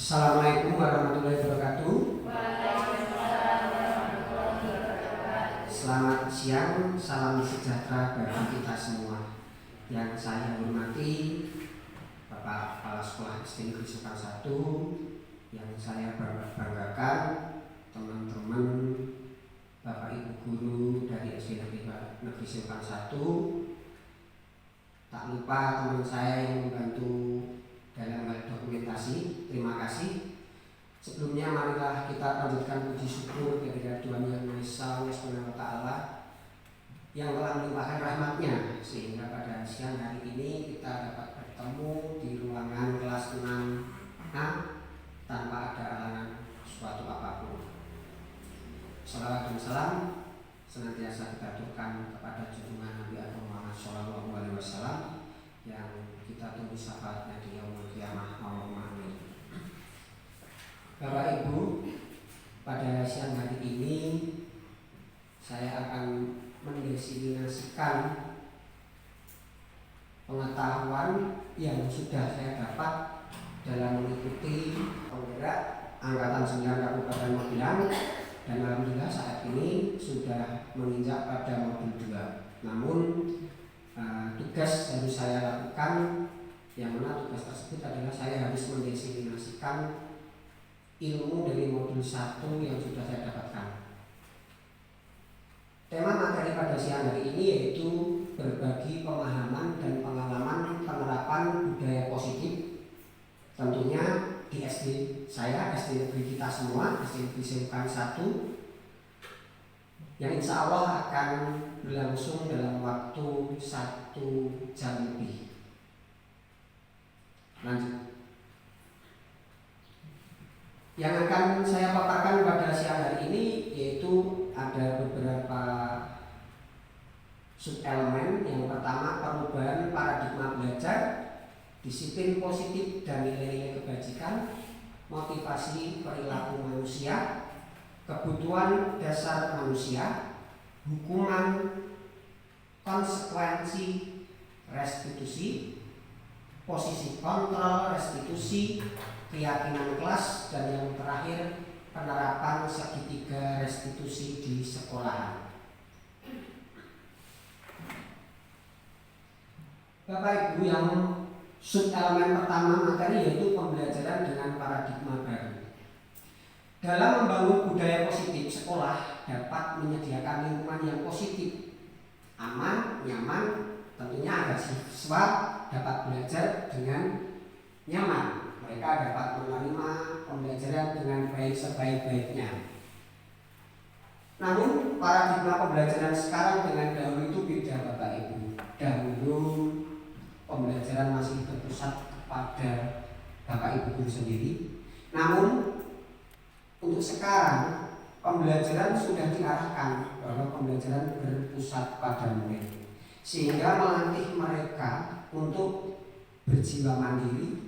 Assalamualaikum warahmatullahi wabarakatuh. Selamat siang, salam sejahtera bagi kita semua. Yang saya hormati Bapak Kepala Sekolah SD Negeri Simpang 1, yang saya banggakan teman-teman Bapak Ibu guru dari SD Negeri Simpang 1. Tak lupa teman saya yang membantu dalam hal dokumentasi, terima kasih. Sebelumnya marilah kita lanjutkan puji syukur kepada Tuhan Yang Maha Esa Subhanahu wa Ta'ala yang telah melimpahkan rahmat-Nya sehingga pada siang hari ini kita dapat bertemu di ruangan kelas 6A tanpa ada halangan suatu apapun. Salawat dan salam senantiasa kita aturkan kepada junjungan Nabi Muhammad SAW yang kita tunggu syafaatnya di yaumul qiyamah. Allahumma amin. Bapak Ibu, pada siang hari ini saya akan mendefinisikan pengetahuan yang sudah saya dapat dalam mengikuti penggerak Angkatan 9 Kabupaten Magelang, dan alhamdulillah saat ini sudah menginjak pada modul 2. Namun tugas harus saya lakukan, yang mana tugas tersebut adalah saya harus mendefinisikan ilmu dari modul 1 yang sudah saya dapatkan. Tema materi pada siang hari ini yaitu berbagi pemahaman dan pengalaman penerapan budaya positif, tentunya di SD saya, SD negeri kita semua, SD negeri Simpang 1, yang insya Allah akan berlangsung dalam waktu 1 jam lebih. Lanjut. Yang akan saya paparkan pada siang hari ini yaitu ada beberapa subelemen. Yang pertama, perubahan paradigma belajar, disiplin positif dan nilai-nilai kebajikan, motivasi perilaku manusia, kebutuhan dasar manusia, hukuman, konsekuensi restitusi, posisi kontrol restitusi, keyakinan kelas, dan yang terakhir penerapan segitiga restitusi di sekolahan. Bapak Ibu, yang subelemen pertama materi yaitu pembelajaran dengan paradigma baru. Dalam membangun budaya positif, sekolah dapat menyediakan lingkungan yang positif, aman, nyaman, tentunya agar siswa dapat belajar dengan nyaman. Mereka dapat menerima pembelajaran dengan baik sebaik-baiknya. Namun paradigma pembelajaran sekarang dengan dahulu itu beda, Bapak Ibu. Dahulu pembelajaran masih berpusat pada Bapak Ibu guru sendiri. Namun untuk sekarang pembelajaran sudah diarahkan bahwa pembelajaran berpusat pada murid, sehingga melatih mereka untuk berjiwa mandiri,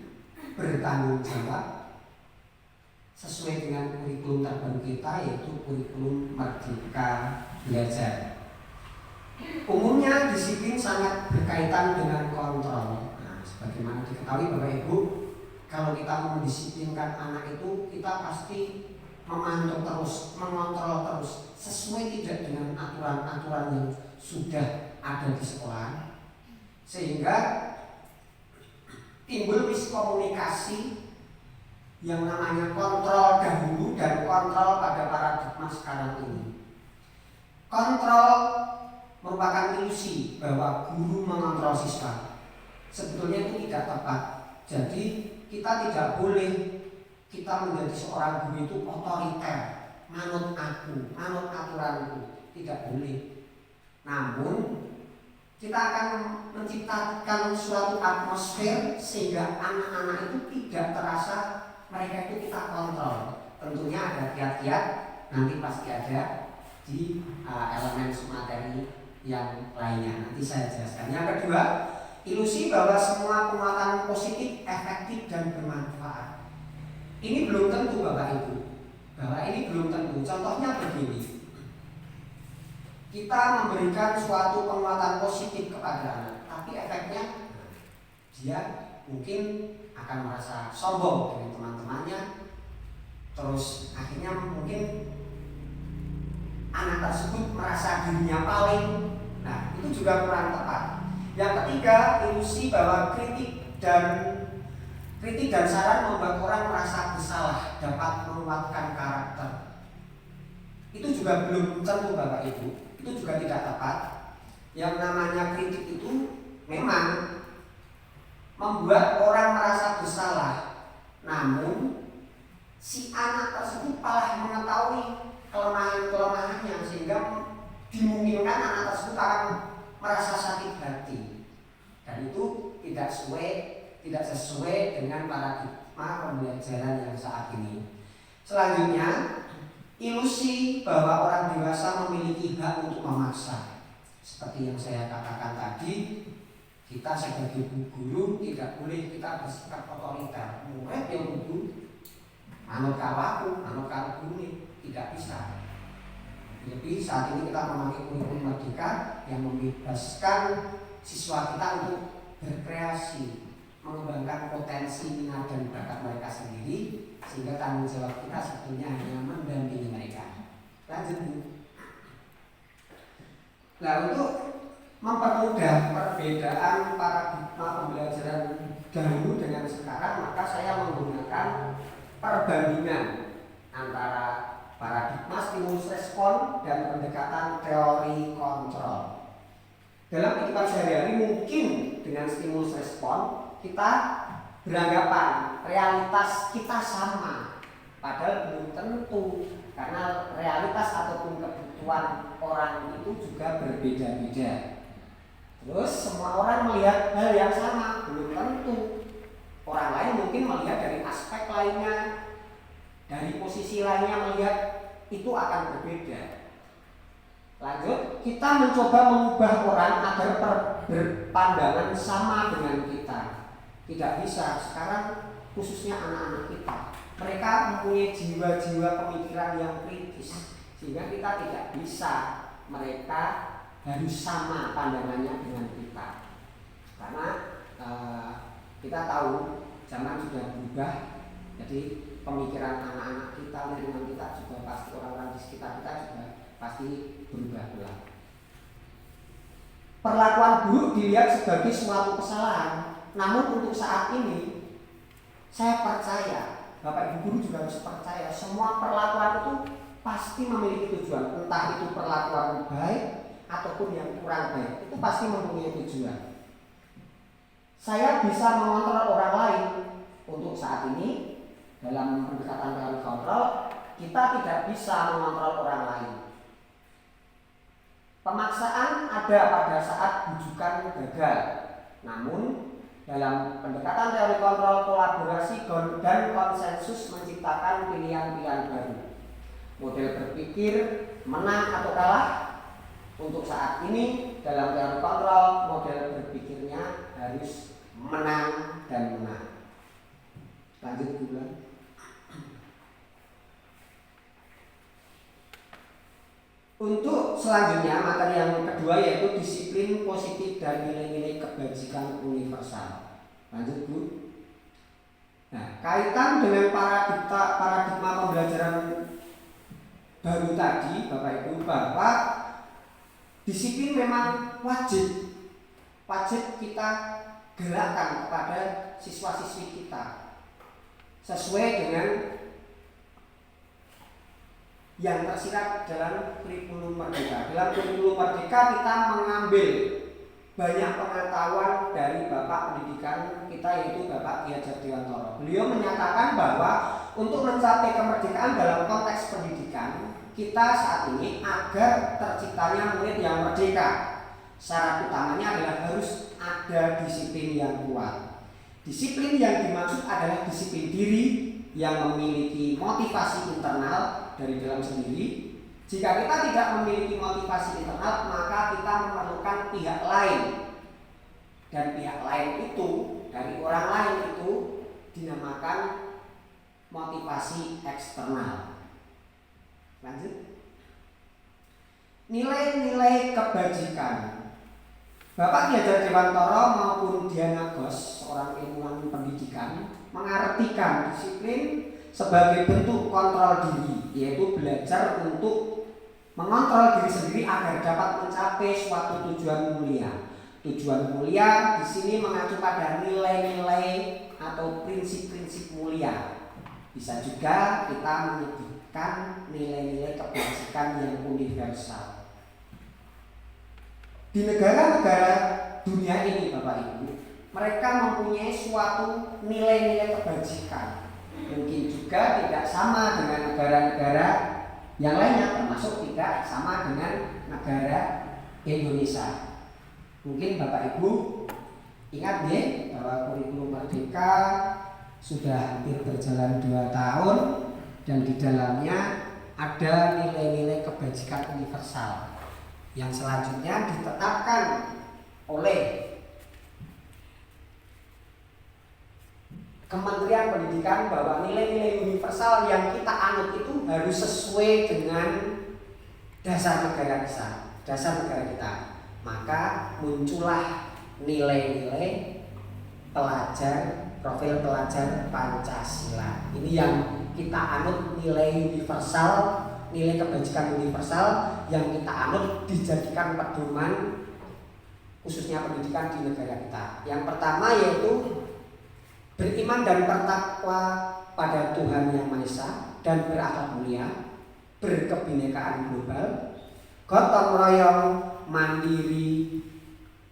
bertanggung jawab sesuai dengan kurikulum terbaru kita, yaitu kurikulum Merdeka Belajar. Umumnya disiplin sangat berkaitan dengan kontrol. Nah, sebagaimana diketahui Bapak Ibu, kalau kita mendisiplinkan anak itu, kita pasti memantau terus, mengontrol terus, sesuai tidak dengan aturan-aturan yang sudah ada di sekolah, sehingga timbul miskomunikasi yang namanya kontrol dahulu dan kontrol pada paradigma sekarang ini. Kontrol merupakan ilusi bahwa guru mengontrol siswa. Sebetulnya itu tidak tepat. Jadi kita tidak boleh kita menjadi seorang guru itu otoriter, manut aku, manut aturanku, tidak boleh. Namun kita akan menciptakan suatu atmosfer sehingga anak-anak itu tidak terasa mereka itu kita kontrol. Tentunya ada kiat-kiat, nanti pasti ada di elemen materi yang lainnya. Nanti saya jelaskan. Yang kedua, ilusi bahwa semua penguatan positif, efektif dan bermanfaat. Ini belum tentu Bapak Ibu, bahwa ini belum tentu. Contohnya begini, kita memberikan suatu penguatan positif kepada anak, tapi efeknya dia mungkin akan merasa sombong dengan teman-temannya, terus akhirnya mungkin anak tersebut merasa dirinya paling. Nah, itu juga kurang tepat. Yang ketiga, ilusi bahwa kritik dan saran membuat orang merasa bersalah, dapat menguatkan karakter. Itu juga belum tentu Bapak Ibu, itu juga tidak tepat. Yang namanya kritik itu memang membuat orang merasa bersalah, namun si anak tersebut malah mengetahui kelemahan-kelemahannya, sehingga dimungkinkan anak tersebut akan merasa sakit hati, dan itu tidak sesuai dengan paradigma pembelajaran yang saat ini. Selanjutnya, ilusi bahwa orang dewasa memiliki hak untuk memaksa. Seperti yang saya katakan tadi, kita sebagai guru tidak boleh kita bersikap otoriter. Murid yang kudu manut kawaku, manut karo guru, tidak bisa. Lebih saat ini kita memakai kurikulum merdeka yang membebaskan siswa kita untuk berkreasi, mengembangkan potensi minat dan bakat mereka sendiri, sehingga tanggung jawab kita sebetulnya hanya mendampingi mereka. Lanjut Bu. Nah, untuk mempermudah perbedaan paradigma pembelajaran dahulu dengan sekarang, maka saya menggunakan perbandingan antara paradigma stimulus respon dan pendekatan teori kontrol. Dalam kehidupan sehari-hari mungkin dengan stimulus respon kita beranggapan realitas kita sama, padahal belum tentu, karena realitas ataupun kebutuhan orang itu juga berbeda-beda. Terus semua orang melihat hal yang sama, belum tentu. Orang lain mungkin melihat dari aspek lainnya, dari posisi lainnya melihat itu akan berbeda. Lanjut, kita mencoba mengubah orang agar berpandangan sama dengan kita. Tidak bisa. Sekarang khususnya anak-anak kita, mereka mempunyai jiwa-jiwa pemikiran yang kritis, sehingga kita tidak bisa mereka harus sama pandangannya dengan kita. Karena kita tahu zaman sudah berubah, jadi pemikiran anak-anak kita, lingkungan kita juga pasti, orang-orang di sekitar kita juga pasti berubah pula. Perlakuan buruk dilihat sebagai suatu kesalahan, namun untuk saat ini saya percaya, Bapak Ibu guru juga harus percaya, semua perlakuan itu pasti memiliki tujuan, entah itu perlakuan baik ataupun yang kurang baik, itu pasti mempunyai tujuan. Saya bisa mengontrol orang lain. Untuk saat ini dalam pendekatan teori kontrol, kita tidak bisa mengontrol orang lain. Pemaksaan ada pada saat bujukan gagal. Namun dalam pendekatan teori kontrol, kolaborasi dan konsensus menciptakan pilihan-pilihan baru. Model berpikir menang atau kalah. Untuk saat ini dalam teori kontrol, model berpikirnya harus menang dan menang. Lanjut bulan. Untuk selanjutnya, materi yang kedua yaitu disiplin positif dan nilai-nilai kebajikan universal. Lanjut Bu. Nah, kaitan dengan paradigma pembelajaran baru tadi, Bapak Ibu, bahwa disiplin memang wajib kita gerakkan kepada siswa-siswi kita sesuai dengan yang tersirat dalam kurikulum merdeka. Dalam kurikulum merdeka kita mengambil banyak pengetahuan dari Bapak Pendidikan kita, yaitu Bapak Ki Hajar Dewantara. Beliau menyatakan bahwa untuk mencapai kemerdekaan dalam konteks pendidikan, kita saat ini agar terciptanya murid yang merdeka, syarat utamanya adalah harus ada disiplin yang kuat. Disiplin yang dimaksud adalah disiplin diri yang memiliki motivasi internal dari dalam sendiri. Jika kita tidak memiliki motivasi internal, maka kita memerlukan pihak lain, dan pihak lain itu dari orang lain itu dinamakan motivasi eksternal. Lanjut. Nilai-nilai kebajikan. Bapak Ki Hajar Dewantara maupun Diana Gos, seorang ilmuwan pendidikan, mengartikan disiplin sebagai bentuk kontrol diri, yaitu belajar untuk mengontrol diri sendiri agar dapat mencapai suatu tujuan mulia. Tujuan mulia di sini mengacu pada nilai-nilai atau prinsip-prinsip mulia. Bisa juga kita menyebutkan nilai-nilai kebajikan yang universal. Di negara-negara dunia ini Bapak Ibu, mereka mempunyai suatu nilai-nilai kebajikan. Mungkin juga tidak sama dengan negara-negara yang lainnya, termasuk tidak sama dengan negara Indonesia. Mungkin Bapak Ibu ingat ya bahwa kurikulum Merdeka sudah hampir berjalan 2 tahun dan di dalamnya ada nilai-nilai kebajikan universal yang selanjutnya ditetapkan oleh Kementerian Pendidikan bahwa nilai-nilai universal yang kita anut itu harus sesuai dengan dasar negara kita. Maka muncullah nilai-nilai profil pelajar Pancasila. Ini yang kita anut, nilai universal, nilai kebajikan universal yang kita anut dijadikan pedoman khususnya pendidikan di negara kita. Yang pertama yaitu beriman dan bertakwa pada Tuhan Yang Maha Esa dan berakhlak mulia, berkebinekaan global, gotong royong, mandiri,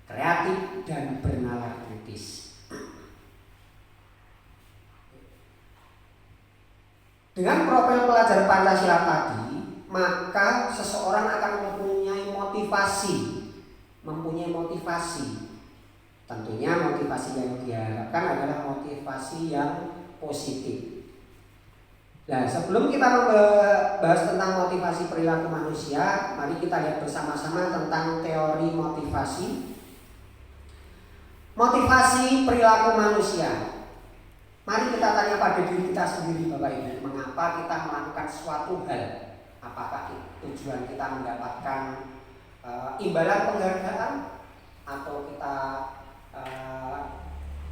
kreatif dan bernalar kritis. Dengan profil pelajar Pancasila tadi, maka seseorang akan mempunyai motivasi. Tentunya motivasi yang diharapkan adalah motivasi yang positif. Nah, sebelum kita membahas tentang motivasi perilaku manusia, mari kita lihat bersama-sama tentang teori motivasi. Motivasi perilaku manusia. Mari kita tanya pada diri kita sendiri Bapak Ibu, mengapa kita melakukan suatu hal? Apakah tujuan kita mendapatkan imbalan penghargaan, atau kita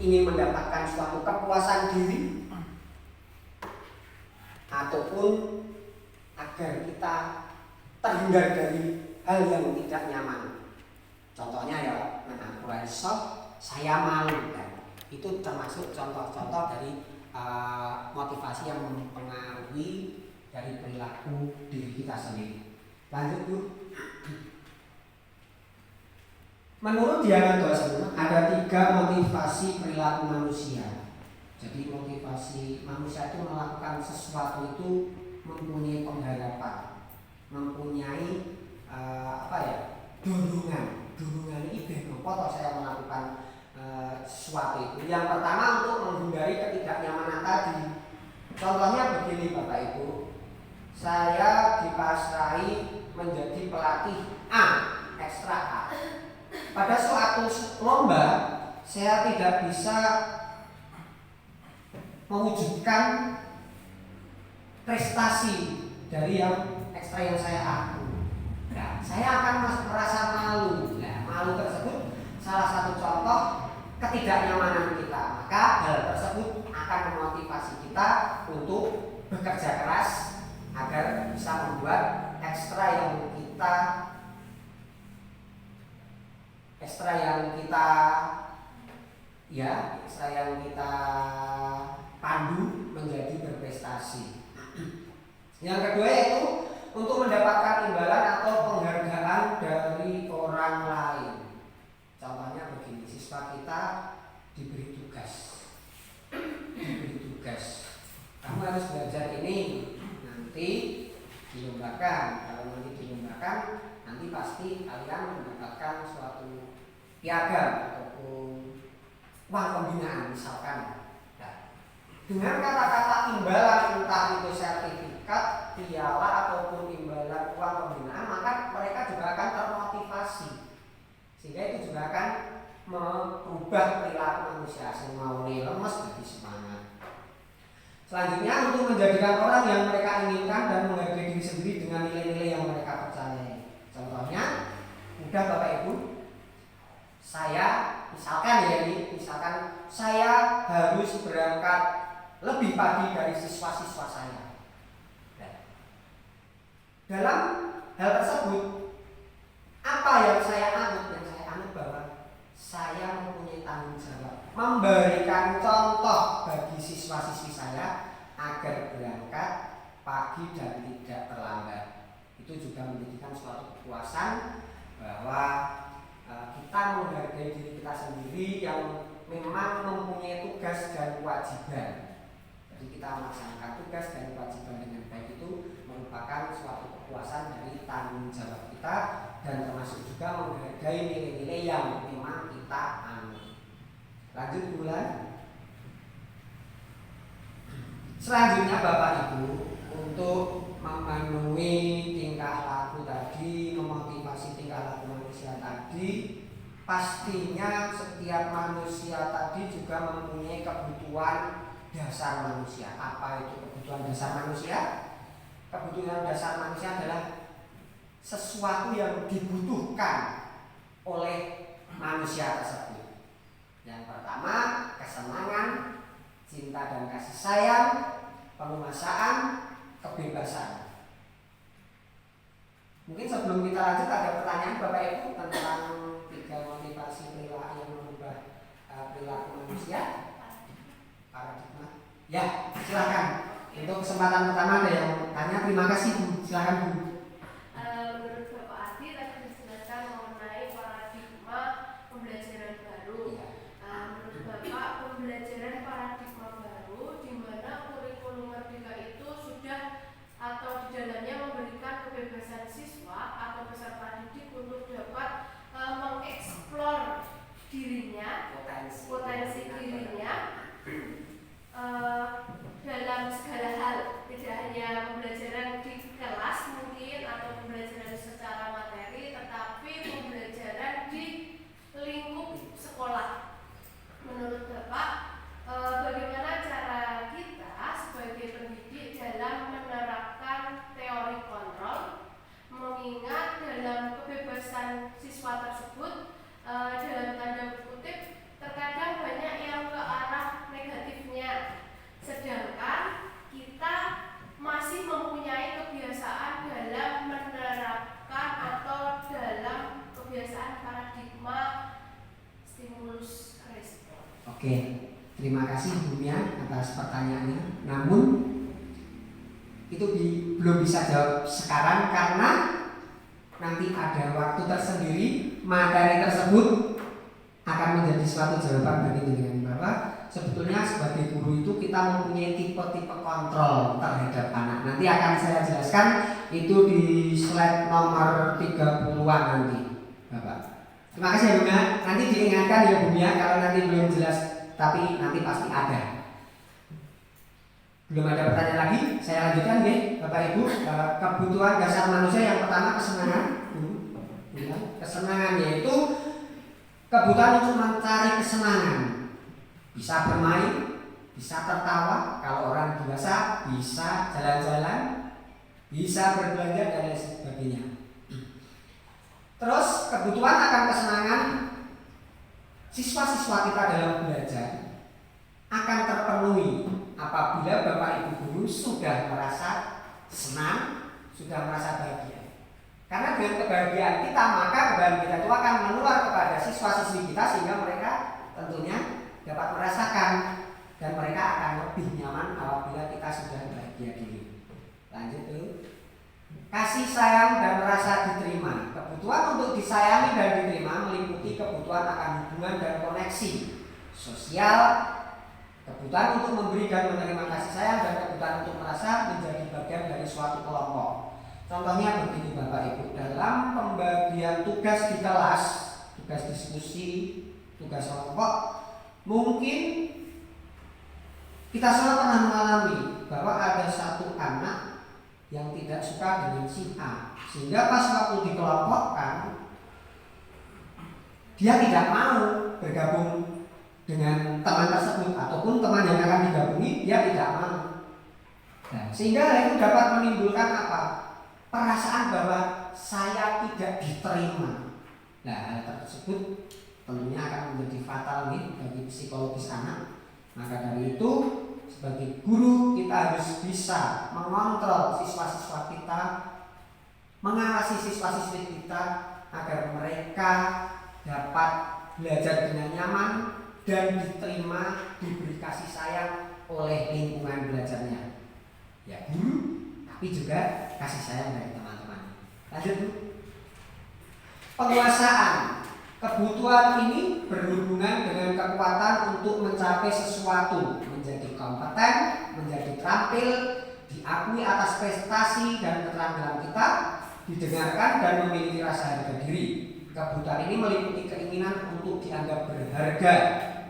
ingin mendapatkan suatu kepuasan diri, ataupun agar kita terhindar dari hal yang tidak nyaman. Contohnya ya, saya malu kan. Itu termasuk contoh-contoh dari motivasi yang mempengaruhi dari perilaku diri kita sendiri. Lanjut Bu. Menurut Diana Gos ada 3 motivasi perilaku manusia. Jadi motivasi manusia itu melakukan sesuatu itu mempunyai pengharapan, mempunyai dorongan ini bagaimana saya melakukan sesuatu itu. Yang pertama untuk menghindari ketidaknyamanan tadi. Contohnya begini Bapak Ibu, saya dipasrahi menjadi pelatih ekstra A. Pada suatu lomba saya tidak bisa mewujudkan prestasi dari yang ekstra yang saya aku. Nah, saya akan merasa malu. Nah, malu tersebut salah satu contoh ketidaknyamanan kita. Maka hal tersebut akan memotivasi kita untuk bekerja keras agar bisa membuat ekstra yang kita pandu menjadi berprestasi. Yang kedua yaitu untuk mendapatkan imbalan atau penghargaan dari orang lain. Contohnya begini, siswa kita diberi tugas. Kamu harus belajar ini, nanti dilombakan. Kalau nanti dilombakan, nanti pasti kalian mendapatkan suatu piagam ataupun uang pembinaan misalkan. Nah, dengan kata-kata imbalan, entah itu sertifikat, piala ataupun imbalan uang pembinaan, maka mereka juga akan termotivasi. Sehingga itu juga akan merubah perilaku manusia. Semua lemes jadi semangat. Selanjutnya untuk menjadikan orang yang mereka inginkan dan menghargai diri sendiri dengan nilai-nilai yang mereka percayai. Contohnya, mudah Bapak Ibu, Saya misalkan saya harus berangkat lebih pagi dari siswa-siswa saya. Nah, dalam hal tersebut, apa yang saya anut? Yang saya anut bahwa saya mempunyai tanggung jawab memberikan contoh bagi siswa-siswi saya agar berangkat pagi dan tidak terlambat. Itu juga menjadikan suatu kepuasan bahwa kita menghargai diri kita sendiri yang memang mempunyai tugas dan kewajiban. Jadi kita melaksanakan tugas dan kewajiban dengan baik itu merupakan suatu kepuasan dari tanggung jawab kita dan termasuk juga menghargai nilai-nilai yang memang kita anut. Lanjut bulan. Selanjutnya Bapak Ibu, untuk memenuhi tingkah laku tadi, memotivasi tingkah laku manusia tadi, pastinya setiap manusia tadi juga mempunyai kebutuhan dasar manusia. Apa itu kebutuhan dasar manusia? Kebutuhan dasar manusia adalah sesuatu yang dibutuhkan oleh manusia tersebut. Yang pertama, kesenangan, cinta dan kasih sayang, penguasaan, kebebasan. Mungkin sebelum kita lanjut ada pertanyaan Bapak Ibu tentang 3 motivasi perilaku yang merubah perilaku manusia. Paradigma. Ya, silakan. Untuk kesempatan pertama ada yang tanya. Terima kasih Bu. Silakan Bu. Menurut Bapak Adi tadi dijelaskan mengenai paradigma pembelajaran baru. Menurut Bapak, pembelajaran paradigma baru di mana kurikulum merdeka itu sudah atau di dalamnya memberikan kebebasan siswa atau peserta didik untuk dapat mengeksplor dirinya, potensi dirinya dalam segala hal, tidak hanya pembelajaran di kelas mungkin atau pembelajaran secara materi, tetapi pembelajaran di lingkup sekolah. Menurut Bapak, bagaimana cara kita sebagai pendidik dalam menerapkan teori kontrol, mengingat dalam kebebasan siswa tersebut dalam tanda kutip terkadang banyak yang ke arah negatifnya, sedangkan kita masih mempunyai kebiasaan dalam menerapkan atau dalam kebiasaan paradigma stimulus respon. Oke, terima kasih Bu Mia atas pertanyaannya. Namun itu belum bisa jawab sekarang karena nanti ada waktu tersendiri. Materi tersebut akan menjadi suatu jawaban bagi dengan bahwa sebetulnya sebagai guru itu kita mempunyai tipe-tipe kontrol terhadap anak. Nanti akan saya jelaskan itu di slide nomor 30-an nanti, Bapak. Terima kasih ya Bu Mia. Nanti diingatkan ya Bu Mia kalau nanti belum jelas, tapi nanti pasti ada. Belum ada pertanyaan lagi, saya lanjutkan ya Bapak Ibu. Kebutuhan dasar manusia yang pertama kesenangan. Kesenangan yaitu kebutuhan untuk mencari kesenangan. Bisa bermain, bisa tertawa, kalau orang dewasa bisa jalan-jalan, bisa berbelanja dan lain sebagainya. Terus kebutuhan akan kesenangan siswa-siswa kita dalam belajar akan terpenuhi apabila Bapak Ibu guru sudah merasa senang, sudah merasa bahagia. Karena dengan kebahagiaan kita, maka kebahagiaan itu akan menular kepada siswa-siswi kita sehingga mereka tentunya dapat merasakan dan mereka akan lebih nyaman apabila kita sudah bahagia diri. Lanjut dulu. Kasih sayang dan rasa diterima. Kebutuhan untuk disayangi dan diterima meliputi kebutuhan akan hubungan dan koneksi sosial, kebutuhan untuk memberi dan menerima kasih sayang, dan kebutuhan untuk merasa menjadi bagian dari suatu kelompok. Contohnya begini Bapak Ibu, dalam pembagian tugas di kelas, tugas diskusi, tugas kelompok, mungkin kita semua pernah mengalami bahwa ada satu anak yang tidak suka dengan si A, sehingga pas waktu dikelompokkan dia tidak mau bergabung dengan teman tersebut ataupun teman yang akan digabungi dia tidak mau. Nah, sehingga hal itu dapat menimbulkan apa? Perasaan bahwa saya tidak diterima. Nah, hal tersebut tentunya akan menjadi fatal nih bagi psikologis anak. Maka dari itu sebagai guru kita harus bisa mengontrol siswa-siswa kita, mengawasi siswa-siswi kita agar mereka dapat belajar dengan nyaman dan diterima, diberi kasih sayang oleh lingkungan belajarnya. Ya guru, tapi juga kasih sayang dari teman-teman. Lanjut Bu. Penguasaan. Kebutuhan ini berhubungan dengan kekuatan untuk mencapai sesuatu, menjadi kompeten, menjadi terampil, diakui atas prestasi dan keterampilan kita, didengarkan dan memiliki rasa harga diri. Kebutuhan ini meliputi keinginan untuk dianggap berharga,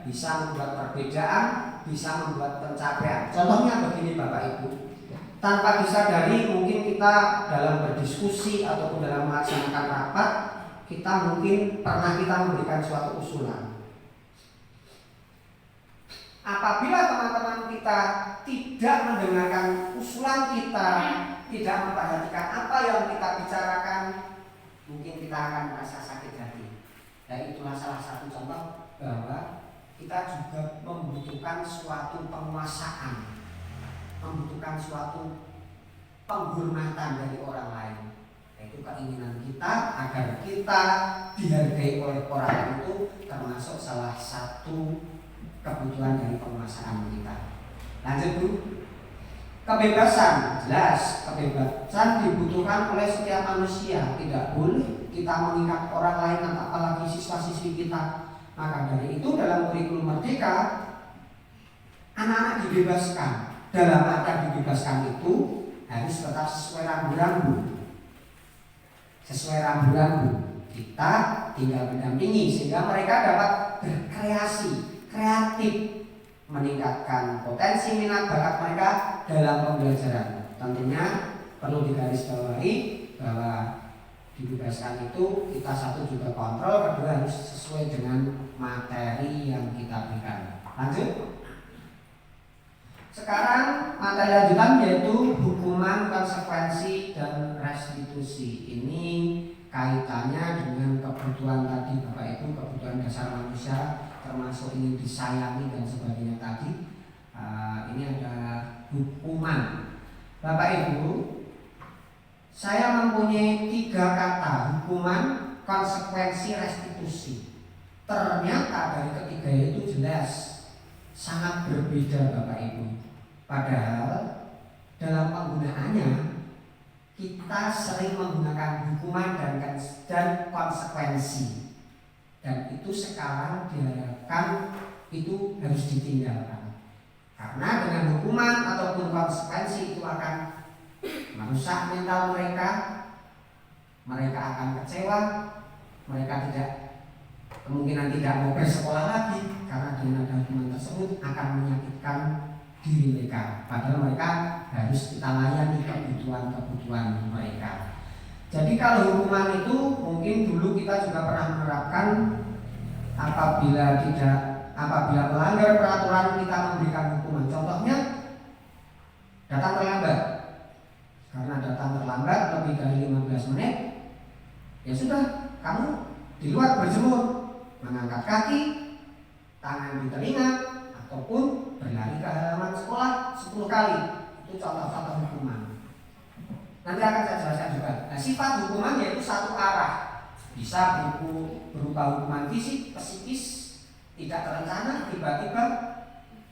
bisa membuat perbedaan, bisa membuat pencapaian. Contohnya begini Bapak Ibu, tanpa disadari mungkin kita dalam berdiskusi ataupun dalam melaksanakan rapat, kita mungkin pernah memberikan suatu usulan. Apabila teman-teman kita tidak mendengarkan usulan kita, tidak memperhatikan apa yang kita bicarakan, mungkin kita akan merasa sakit hati. Dan itulah salah satu contoh bahwa kita juga membutuhkan suatu penguasaan, membutuhkan suatu penghormatan dari orang lain. Yaitu keinginan kita agar kita dihargai oleh orang lain, itu termasuk salah satu kebutuhan dari penguasaan kita. Lanjut Bu. Kebebasan, jelas kebebasan dibutuhkan oleh setiap manusia. Tidak boleh kita mengikat orang lain, apalagi siswa-siswi kita. Maka dari itu dalam kurikulum Merdeka, anak-anak dibebaskan. Dalam arti dibebaskan itu harus tetap sesuai rambu-rambu. Sesuai rambu-rambu, kita tinggal mendampingi sehingga mereka dapat berkreasi, kreatif, meningkatkan potensi minat bakat mereka dalam pembelajaran. Tentunya perlu digarisbawahi bahwa dibebaskan itu kita satu juga kontrol, kedua harus sesuai dengan materi yang kita berikan. Lanjut. Sekarang materi lanjutan yaitu hukuman, konsekuensi, dan restitusi. Ini kaitannya dengan kebutuhan tadi Bapak Ibu, kebutuhan dasar manusia, termasuk ingin disayangi dan sebagainya tadi. Ini ada hukuman. Bapak Ibu, saya mempunyai 3 kata: hukuman, konsekuensi, restitusi. Ternyata dari ketiga itu jelas sangat berbeda Bapak Ibu. Padahal dalam penggunaannya kita sering menggunakan hukuman dan konsekuensi, dan itu sekarang diharapkan itu harus ditinggalkan, karena dengan hukuman ataupun konsekuensi itu akan merusak mental mereka, mereka akan kecewa, mereka kemungkinan tidak mau bersekolah lagi, karena dengan ada hukuman tersebut akan menyakitkan diri mereka, padahal mereka harus kita layani kebutuhan mereka. Jadi kalau hukuman itu mungkin dulu kita juga pernah menerapkan apabila melanggar peraturan kita memberikan hukuman. Contohnya datang terlambat. Karena datang terlambat lebih dari 15 menit, ya sudah, kamu di luar berjemur, mengangkat kaki, tangan di telinga, ataupun berlari ke halaman sekolah 10 kali. Itu contoh-contoh hukuman. Nanti akan saya jelaskan juga. Nah, sifat hukuman yaitu satu arah. Bisa berupa hukuman fisik, psikis, tidak terencana, tiba-tiba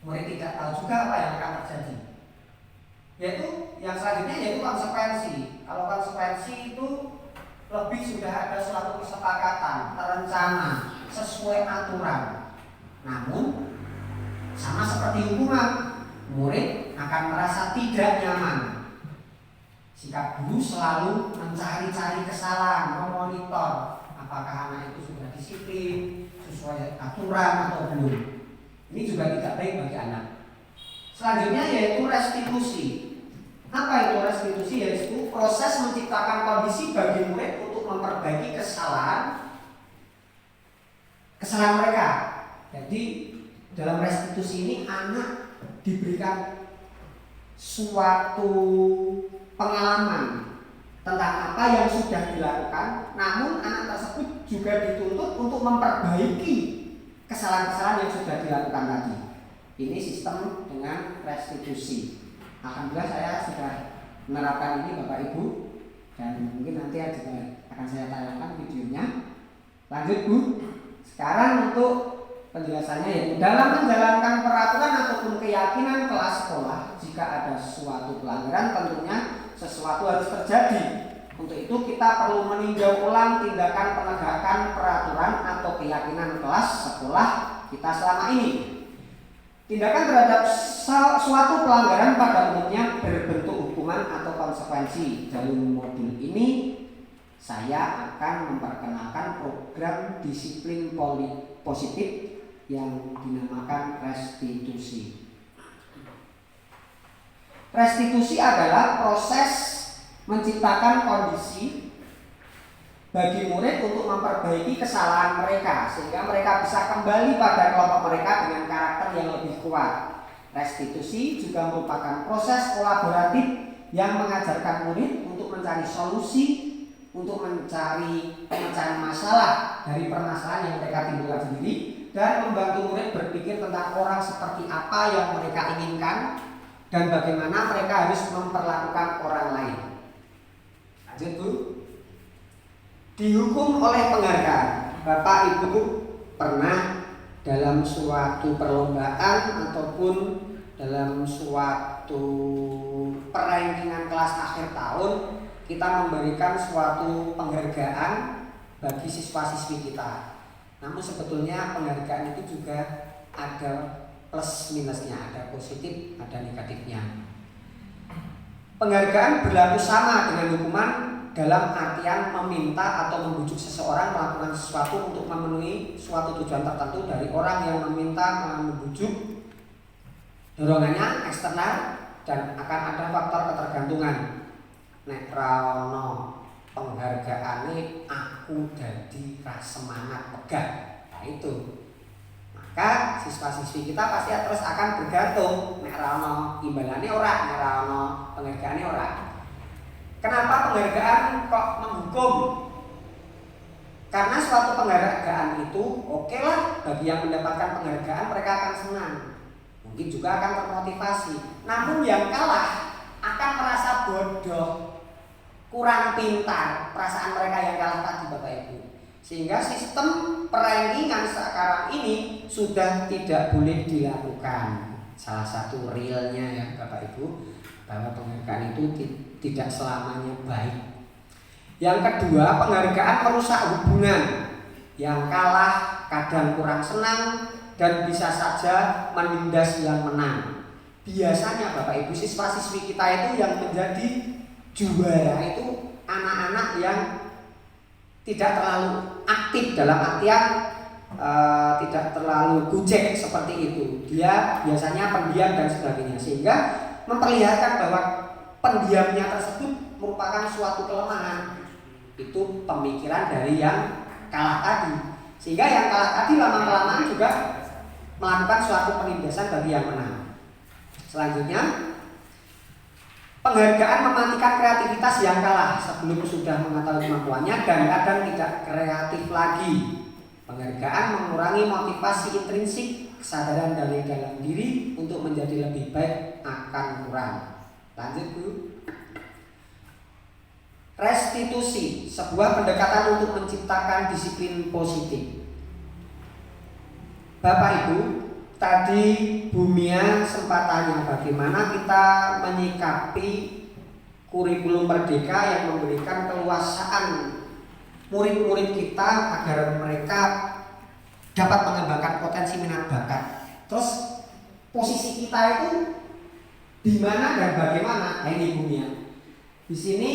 murid tidak tahu juga apa yang akan terjadi. Yaitu yang selanjutnya yaitu konsekuensi. Kalau konsekuensi itu lebih sudah ada suatu kesepakatan, terencana, sesuai aturan. Namun sama seperti hukuman, murid akan merasa tidak nyaman. Sikap guru selalu mencari-cari kesalahan, memonitor apakah anak itu sudah disiplin, sesuai aturan atau belum. Ini juga tidak baik bagi anak. Selanjutnya yaitu restitusi. Apa itu restitusi? Yaitu proses menciptakan kondisi bagi murid untuk memperbaiki kesalahan mereka. Jadi dalam restitusi ini anak diberikan suatu pengalaman tentang apa yang sudah dilakukan, namun anak tersebut juga dituntut untuk memperbaiki kesalahan-kesalahan yang sudah dilakukan tadi. Ini sistem dengan restitusi. Alhamdulillah saya sudah menerapkan ini Bapak Ibu, dan mungkin nanti juga akan saya tayangkan videonya. Lanjut Bu. Sekarang untuk penjelasannya, yaitu dalam menjalankan peraturan ataupun keyakinan kelas sekolah, jika ada suatu pelanggaran tentunya sesuatu harus terjadi. Untuk itu kita perlu meninjau ulang tindakan penegakan peraturan atau keyakinan kelas sekolah kita selama ini. Tindakan terhadap suatu pelanggaran pada umumnya berbentuk hukuman atau konsekuensi. Dalam modul ini saya akan memperkenalkan program disiplin positif yang dinamakan restitusi. Restitusi adalah proses menciptakan kondisi bagi murid untuk memperbaiki kesalahan mereka sehingga mereka bisa kembali pada kelompok mereka dengan karakter yang lebih kuat. Restitusi juga merupakan proses kolaboratif yang mengajarkan murid untuk mencari solusi, untuk mencari pemecahan masalah dari permasalahan yang mereka timbulkan sendiri, dan membantu murid berpikir tentang orang seperti apa yang mereka inginkan dan bagaimana mereka harus memperlakukan orang lain. Lanjut Bu. Dihukum oleh penghargaan. Bapak Ibu pernah dalam suatu perlombaan ataupun dalam suatu perrankingan kelas akhir tahun kita memberikan suatu penghargaan bagi siswa-siswi kita. Namun sebetulnya penghargaan itu juga ada plus minusnya, ada positif, ada negatifnya. Penghargaan berlaku sama dengan hukuman dalam artian meminta atau membujuk seseorang melakukan sesuatu untuk memenuhi suatu tujuan tertentu dari orang yang meminta, membujuk. Dorongannya eksternal dan akan ada faktor ketergantungan. Nek raono penghargaane aku dadi ra semangat megah. Nah itu. Maka siswa-siswi kita pasti terus akan bergantung. Nek raono imbalane ora, nek raono penghargaane ora. Kenapa penghargaan kok menghukum? Karena suatu penghargaan itu oke lah, bagi yang mendapatkan penghargaan mereka akan senang. Mungkin juga akan termotivasi. Namun yang kalah akan merasa bodoh, kurang pintar, perasaan mereka yang kalah tadi Bapak Ibu. Sehingga sistem perrankingan sekarang ini sudah tidak boleh dilakukan. Salah satu realnya ya Bapak Ibu, bahwa penghargaan itu tidak selamanya baik. Yang kedua, penghargaan merusak hubungan. Yang kalah kadang kurang senang dan bisa saja menindas yang menang. Biasanya Bapak Ibu siswa-siswi kita itu yang menjadi juara itu anak-anak yang tidak terlalu aktif, dalam artian tidak terlalu gujek seperti itu. Dia biasanya pendiam dan sebagainya, sehingga memperlihatkan bahwa pendiamnya tersebut merupakan suatu kelemahan. Itu pemikiran dari yang kalah tadi, sehingga yang kalah tadi lama-kelamaan juga melakukan suatu penindasan bagi yang menang. Selanjutnya, penghargaan mematikan kreativitas yang kalah sebelum sudah mengetahui kemampuannya dan kadang tidak kreatif lagi. Penghargaan mengurangi motivasi intrinsik, kesadaran dari dalam diri untuk menjadi lebih baik akan kurang. Lanjut Bu. Restitusi, sebuah pendekatan untuk menciptakan disiplin positif. Bapak Ibu, tadi Bu Mia sempat tanya bagaimana kita menyikapi kurikulum Merdeka yang memberikan keluasaan murid-murid kita agar mereka dapat mengembangkan potensi minat bakat. Terus posisi kita itu di mana dan bagaimana? Nah, ini Bu Mia. Di sini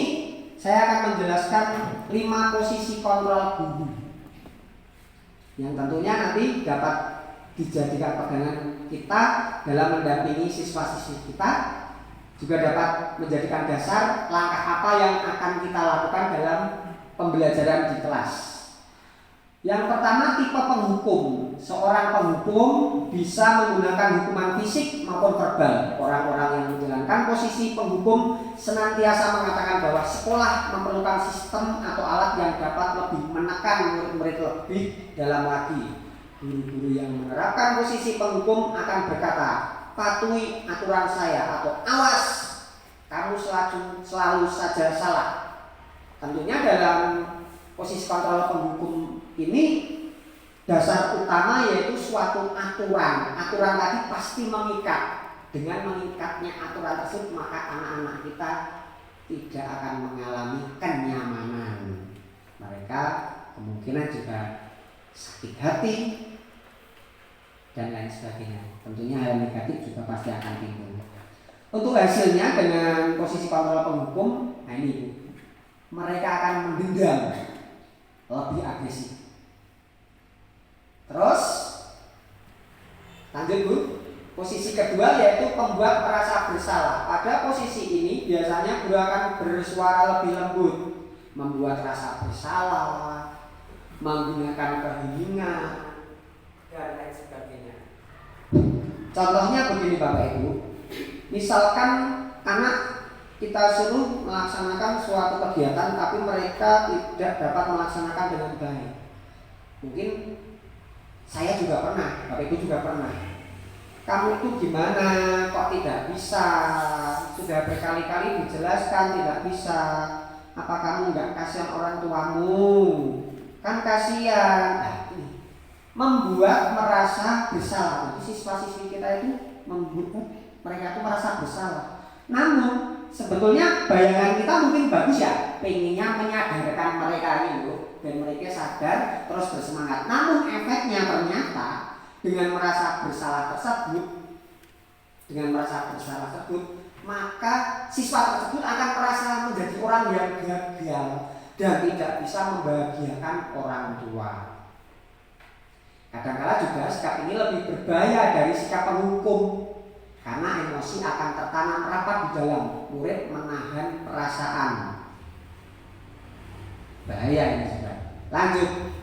saya akan menjelaskan 5 posisi kontrol guru yang tentunya nanti dapat dijadikan pegangan kita dalam mendampingi siswa-siswi kita, juga dapat menjadikan dasar langkah apa yang akan kita lakukan dalam pembelajaran di kelas. Yang pertama, tipe penghukum. Seorang penghukum bisa menggunakan hukuman fisik maupun verbal. Orang-orang yang menjalankan posisi penghukum senantiasa mengatakan bahwa sekolah memerlukan sistem atau alat yang dapat lebih menekan murid-murid lebih dalam lagi. Guru-guru yang menerapkan posisi penghukum akan berkata, patuhi aturan saya, atau awas, kamu selalu saja salah. Tentunya dalam posisi kontrol penghukum ini dasar utama yaitu suatu aturan. Aturan tadi pasti mengikat. Dengan mengikatnya aturan tersebut, maka anak-anak kita tidak akan mengalami kenyamanan. Mereka kemungkinan juga sakit hati dan lain sebagainya. Tentunya hal negatif juga pasti akan timbul. Untuk hasilnya dengan posisi kontrol penghukum, nah ini mereka akan mendendam, lebih agresif. Terus lanjut Bu. Posisi kedua yaitu pembuat merasa bersalah. Pada posisi ini biasanya guru akan bersuara lebih lembut, membuat rasa bersalah, menggunakan keheningan dan lain sebagainya. Contohnya begini Bapak Ibu. Misalkan anak kita suruh melaksanakan suatu kegiatan tapi mereka tidak dapat melaksanakan dengan baik. Mungkin saya juga pernah, Bapak Ibu juga pernah. Kamu itu gimana? Kok tidak bisa? Sudah berkali-kali dijelaskan tidak bisa. Apa kamu nggak kasihan orang tuamu? Kan kasihan. Nah, ini membuat merasa bersalah. Jadi siswa-siswi kita itu membuat mereka itu merasa bersalah. Namun sebetulnya bayangan kita mungkin bagus ya, pengennya menyadarkan mereka itu dan mereka sadar terus bersemangat. Namun efeknya ternyata dengan merasa bersalah tersebut, maka siswa tersebut akan merasa menjadi orang yang gagal dan tidak bisa membahagiakan orang tua. Kadang-kala juga sikap ini lebih berbahaya dari sikap penghukum, karena emosi akan tertanam rapat di dalam murid menahan perasaan. Bahaya ini juga. Lanjut.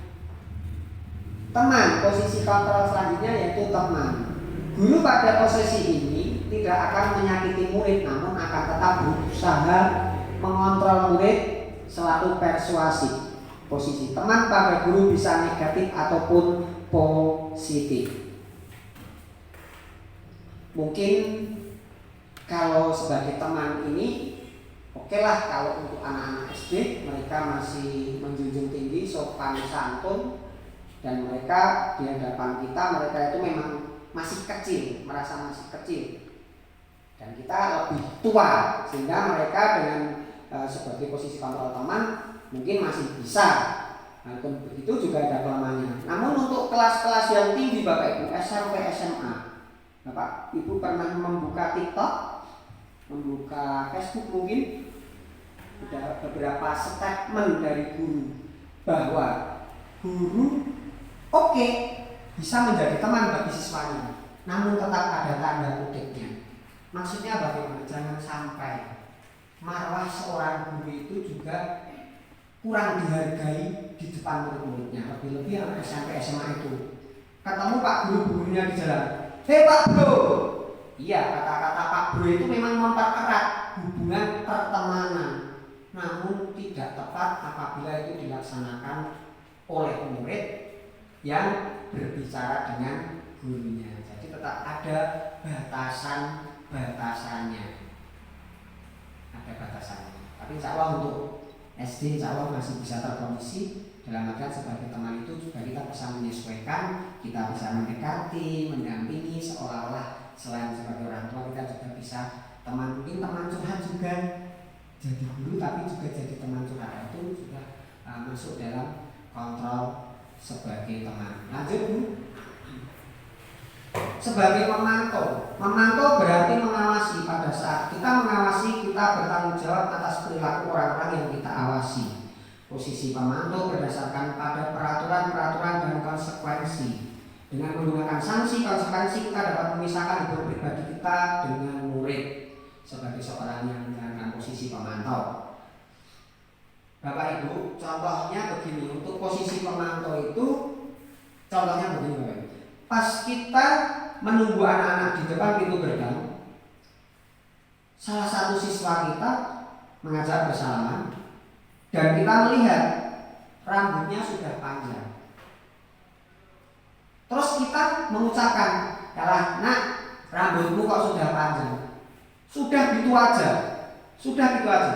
Teman, posisi kontrol selanjutnya yaitu teman. Guru pada posisi ini tidak akan menyakiti murid, namun akan tetap berusaha mengontrol murid selalu persuasif. Posisi teman pada guru bisa negatif ataupun positif. Mungkin kalau sebagai teman ini oke lah, kalau untuk anak-anak SD mereka masih menjunjung tinggi sopan santun dan mereka di hadapan kita mereka itu memang masih kecil, merasa masih kecil dan kita lebih tua sehingga mereka dengan sebagai posisi kontrol teman mungkin masih bisa. Walaupun begitu juga ada kelemahannya. Namun untuk kelas-kelas yang tinggi Bapak Ibu, SMP, SMA, Bapak Ibu pernah membuka TikTok, membuka Facebook mungkin, ada beberapa statement dari guru bahwa guru oke, bisa menjadi teman bagi siswanya, namun tetap ada tanda kutipnya. Maksudnya bagaimana? Jangan sampai marwah seorang guru itu juga kurang dihargai di depan murid-muridnya. Lebih-lebih anak SMP SMA itu ketemu Pak Guru-gurunya di jalan, hei Pak Bro. Iya, kata-kata Pak Bro itu memang mempererat hubungan pertemanan, namun tidak tepat apabila itu dilaksanakan oleh murid yang berbicara dengan gurunya. Jadi tetap ada batasannya. Ada batasannya. Tapi insya Allah untuk SD insya Allah masih bisa terkondisi. Dalam artian sebagai teman itu juga kita bisa menyesuaikan, kita bisa mendekati, mendampingi, seolah-olah selain sebagai orang tua kita juga bisa teman, mungkin teman curhat juga, jadi guru tapi juga jadi teman curhat, itu sudah masuk dalam kontrol sebagai teman. Lanjut Bu. Sebagai memantau berarti mengawasi. Pada saat kita mengawasi, kita bertanggung jawab atas perilaku orang-orang yang kita awasi. Posisi pemantau berdasarkan pada peraturan-peraturan dan konsekuensi. Dengan menggunakan sanksi konsekuensi kita dapat memisahkan hidup pribadi kita dengan murid sebagai seorang yang menjalankan posisi pemantau. Bapak Ibu, contohnya begini, untuk posisi pemantau itu contohnya begini Bapak Ibu. Pas kita menunggu anak-anak di depan pintu gerbang, salah satu siswa kita mengajak bersalaman dan kita melihat rambutnya sudah panjang. Terus kita mengucapkan, "Yalah nak, rambutmu kok sudah panjang?" Sudah gitu aja.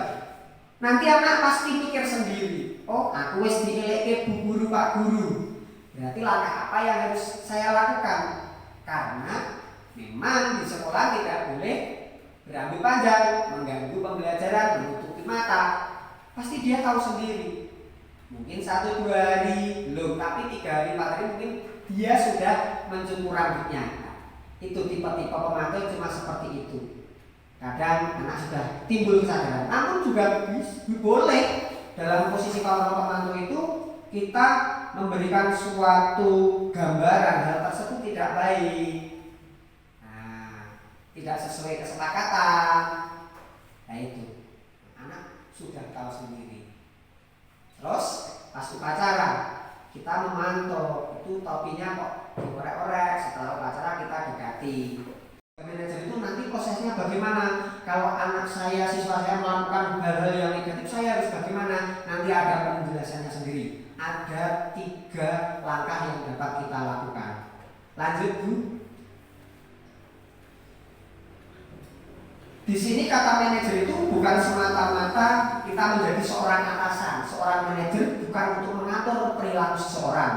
Nanti anak pasti mikir sendiri, "Oh, aku wis dieleke bu guru Pak Guru. Berarti langkah apa yang harus saya lakukan?" Karena memang di sekolah tidak boleh berambut panjang, mengganggu pembelajaran, menutupi mata. Pasti dia tahu sendiri. Mungkin 1-2 hari belum, tapi 3 hari 4 hari mungkin dia sudah mencukur rambutnya. Itu tipe-tipe pemantau cuma seperti itu. Kadang anak sudah timbul kesadaran, namun juga boleh dalam posisi kontrol pemantau itu kita memberikan suatu gambaran hal tersebut tidak baik, tidak sesuai kesepakatan. Nah itu anak sudah tahu sendiri. Terus pas upacara kita memantau, itu topinya kok diorek-orek, setelah upacara kita dekati. Manajer itu nanti prosesnya bagaimana? Kalau anak saya, siswa saya melakukan hal-hal yang negatif, saya harus bagaimana? Nanti ada penjelasannya sendiri. Ada 3 langkah yang dapat kita lakukan. Lanjut Bu. Di sini kata manajer itu bukan semata-mata kita menjadi seorang atasan. Seorang manajer bukan untuk mengatur perilaku seseorang.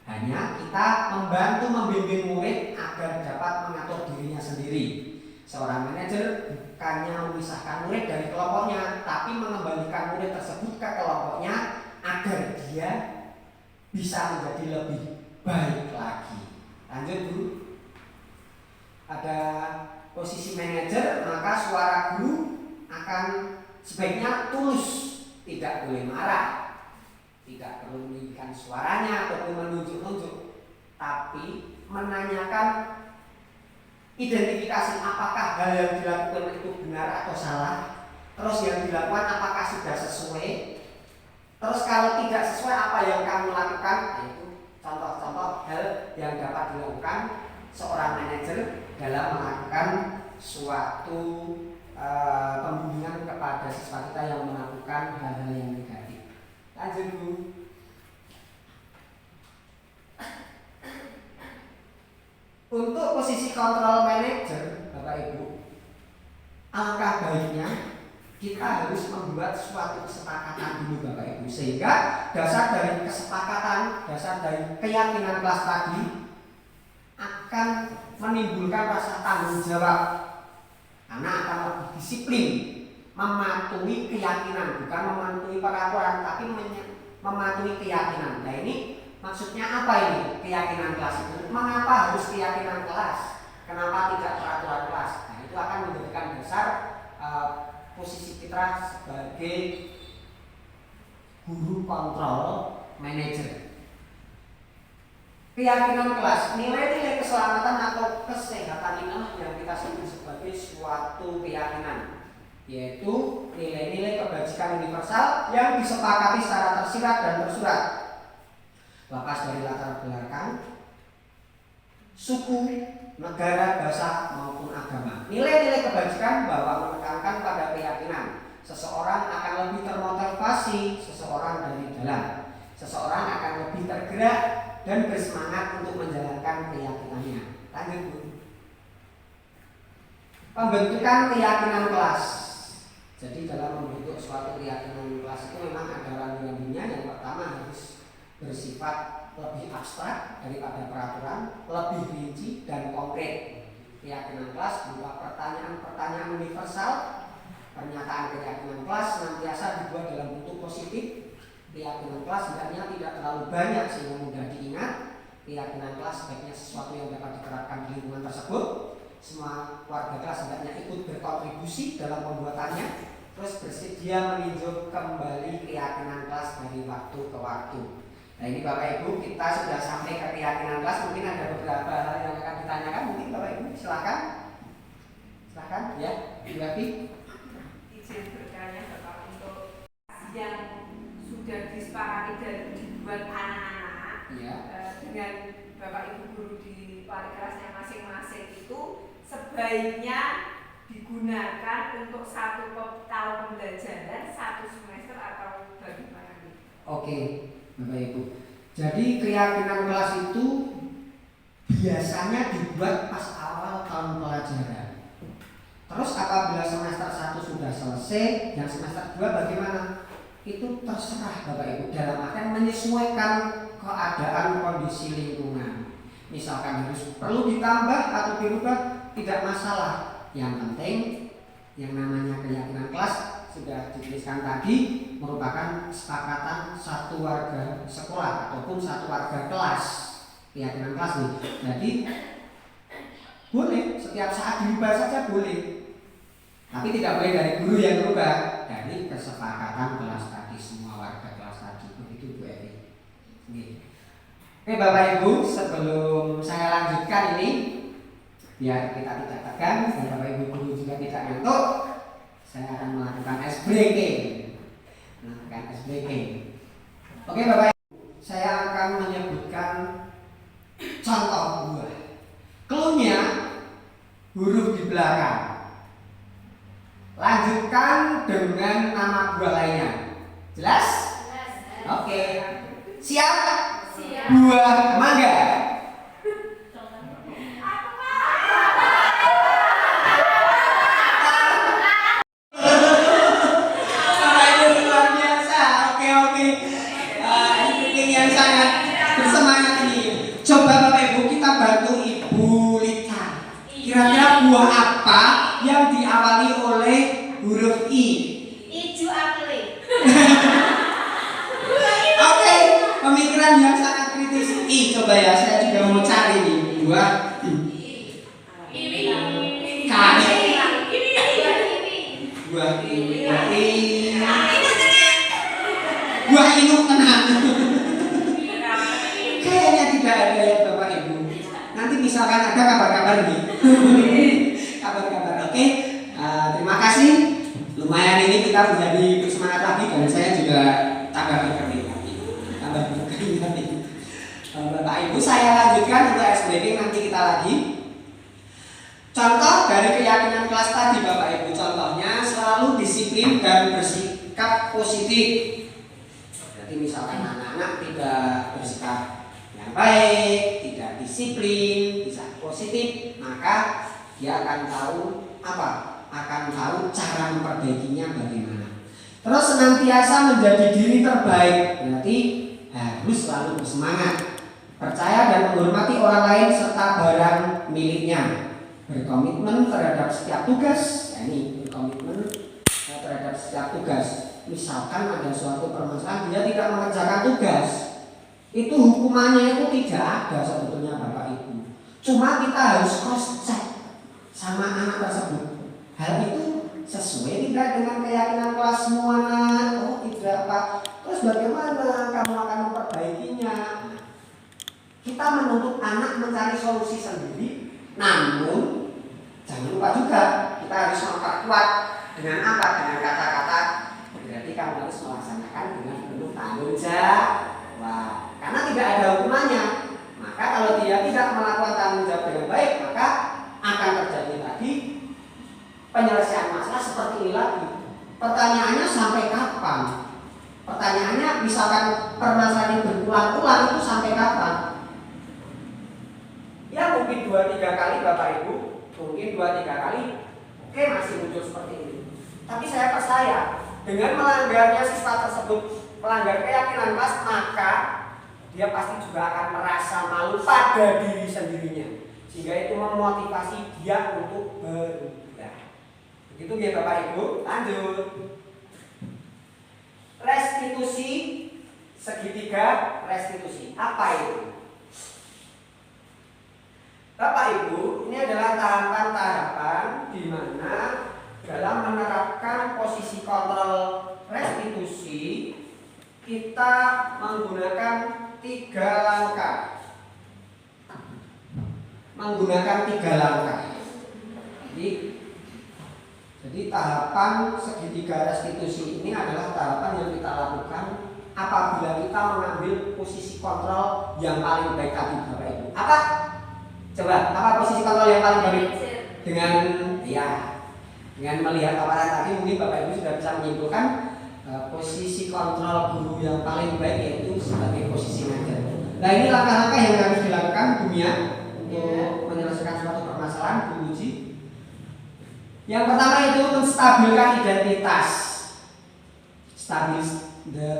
Hanya kita membantu membimbing murid agar dapat mengatur dirinya sendiri. Seorang manajer bukannya memisahkan murid dari kelompoknya, tapi mengembalikan murid tersebut ke kelompoknya agar dia bisa menjadi lebih baik lagi. Lanjut Bu. Ada posisi manajer, maka suara guru akan sebaiknya tulus, tidak boleh marah. Tidak perlu meninggikan suaranya ataupun menunjuk-nunjuk, tapi menanyakan identifikasi apakah hal yang dilakukan itu benar atau salah. Terus yang dilakukan apakah sudah sesuai. Terus kalau tidak sesuai apa yang kamu lakukan. Itu contoh-contoh hal yang dapat dilakukan seorang manajer dalam melakukan suatu pembimbingan kepada siswa kita yang melakukan hal-hal yang negatif. Lanjut Bu. Untuk posisi kontrol manager, Bapak Ibu, alangkah baiknya kita harus membuat suatu kesepakatan dulu Bapak Ibu, sehingga dasar dari kesepakatan, dasar dari keyakinan kelas tadi akan menimbulkan rasa tanggung jawab. Anak akan lebih disiplin, mematuhi keyakinan, bukan mematuhi peraturan, tapi mematuhi keyakinan. Nah ini maksudnya apa ini keyakinan kelas itu? Mengapa harus keyakinan kelas? Kenapa tidak peraturan kelas? Nah itu akan menjadikan dasar posisi kita sebagai guru kontrol manajer. Keyakinan kelas, nilai-nilai keselamatan atau kesehatan inilah yang kita sebut sebagai suatu keyakinan, yaitu nilai-nilai kebajikan universal yang disepakati secara tersirat dan tersurat, lepas dari latar belakang, suku, negara, bahasa maupun agama. Nilai-nilai kebajikan bahwa menekankan pada keyakinan seseorang akan lebih termotivasi, seseorang dari dalam, seseorang akan lebih tergerak dan bersemangat untuk menjalankan keyakinannya. Lanjut Bu. Pembentukan keyakinan kelas. Jadi dalam membentuk suatu keyakinan kelas itu memang ada randu-randunya. Yang pertama harus bersifat lebih abstrak daripada peraturan, lebih rinci dan konkret. Keyakinan kelas berupa pertanyaan-pertanyaan universal. Pernyataan keyakinan kelas senantiasa dibuat dalam bentuk positif. Keyakinan kelas hendaknya tidak terlalu banyak sehingga mudah diingat. Keyakinan kelas sebaiknya sesuatu yang dapat diterapkan di lingkungan tersebut. Semua warga kelas hendaknya ikut berkontribusi dalam pembuatannya. Terus bersedia meninjau kembali keyakinan kelas dari waktu ke waktu. Nah ini Bapak Ibu, kita sudah sampai ke keyakinan kelas. Mungkin ada beberapa hal yang akan ditanyakan. Mungkin Bapak Ibu silakan. Silakan ya, Ibu Afi. Izin bertanya Bapak untuk yang sudah disepakati dan dibuat anak-anak Ya. dengan Bapak Ibu guru di wali kelasnya masing-masing itu sebaiknya digunakan untuk satu tahun pembelajaran, satu semester atau bagaimana? Oke, Bapak Ibu. Jadi keyakinan kelas itu biasanya dibuat pas awal tahun pelajaran. Terus apabila semester 1 sudah selesai, yang semester 2 bagaimana? Itu terserah Bapak Ibu, dalam artian menyesuaikan keadaan kondisi lingkungan. Misalkan harus perlu ditambah atau dirubah, tidak masalah. Yang penting yang namanya keyakinan kelas sudah dituliskan tadi merupakan kesepakatan satu warga sekolah ataupun satu warga kelas. Keyakinan kelas nih. Jadi boleh setiap saat dirubah saja boleh. Tapi tidak boleh dari guru yang berubah, dari kesepakatan kelas tadi, semua warga kelas tadi. Begitu Bu Evi. Oke Bapak Ibu, sebelum saya lanjutkan ini, biar kita tidak tegang dan Bapak Ibu guru juga tidak ngantuk, saya akan melakukan ice breaking. Oke Bapak Ibu, saya akan menyebutkan contoh buah. Clue-nya huruf di belakang. Lanjutkan dengan nama buah lainnya. Jelas? Oke. Siap? Siap. Buah mangga. Bapak Ibu luar biasa. Oke. Ini yang sangat bersemangat ini. Coba Bapak Ibu kita bantu Ibu Lita. Kira-kira buah apa yang diawali oleh huruf I? Ijo apel. Oke, pemikiran yang sangat kritis. I, coba ya, saya juga mau cari nih buah I. Kami. Buah I. Buah Inuk tenang. Kayaknya tidak ada ya Bapak Ibu. Nanti misalkan ada kabar-kabar nih. Kabar-kabar, oke. Terima kasih. Lumayan ini kita menjadi bersemangat lagi dan saya juga tambah berkeringat. Bapak Ibu, saya lanjutkan untuk SBK nanti kita lagi. Contoh dari keyakinan kelas tadi Bapak Ibu, contohnya selalu disiplin dan bersikap positif. Jadi misalkan anak-anak tidak bersikap yang baik, tidak disiplin, bisa positif, maka dia akan tahu apa? Akan tahu cara memperbaikinya bagaimana. Terus senantiasa menjadi diri terbaik, berarti harus selalu bersemangat, percaya dan menghormati orang lain serta barang miliknya, berkomitmen terhadap setiap tugas. Ini berkomitmen terhadap setiap tugas. Misalkan ada suatu permasalahan dia tidak mengerjakan tugas, itu hukumannya itu tidak ada sebetulnya Bapak Ibu. Cuma kita harus cross check sama anak tersebut. Hal itu sesuai tidak dengan keyakinan kelas semua anak? Oh tidak Pak. Terus bagaimana kamu akan memperbaikinya? Kita menuntut anak mencari solusi sendiri. Namun jangan lupa juga kita harus memperkuat dengan apa? Dengan kata-kata. Berarti kamu harus melaksanakan dengan penuh tanggung jawab. Karena tidak ada hukumannya. Maka kalau dia tidak melakukan tanggung jawab dengan baik, maka akan terjadi lagi penyelesaian masalah seperti ini lagi. Pertanyaannya sampai kapan? Pertanyaannya misalkan permasalahan ini berulang-ulang itu sampai kapan? Ya mungkin 2-3 kali Bapak Ibu, mungkin 2-3 kali, oke masih muncul seperti ini. Tapi saya percaya dengan melanggarnya siswa tersebut melanggar keyakinan kelas, maka dia pasti juga akan merasa malu pada diri sendirinya, sehingga itu memotivasi dia untuk berubah. Begitu ya Bapak Ibu. Lanjut. Restitusi segitiga restitusi. Apa itu? Bapak Ibu, ini adalah tahapan-tahapan di mana dalam menerapkan posisi kontrol restitusi kita menggunakan 3 langkah. Jadi Jadi tahapan segitiga restitusi ini adalah tahapan yang kita lakukan apabila kita mengambil posisi kontrol yang paling baik tadi Bapak Ibu. Apa? Coba, apa posisi kontrol yang paling baik? Dengan dengan melihat paparan tadi mungkin Bapak Ibu sudah bisa menyimpulkan posisi kontrol guru yang paling baik yaitu sebagai posisi ngajar. Nah ini langkah-langkah yang harus dilakukan dunia untuk menyelesaikan suatu permasalahan Bu Uji. Yang pertama itu menstabilkan identitas, establish the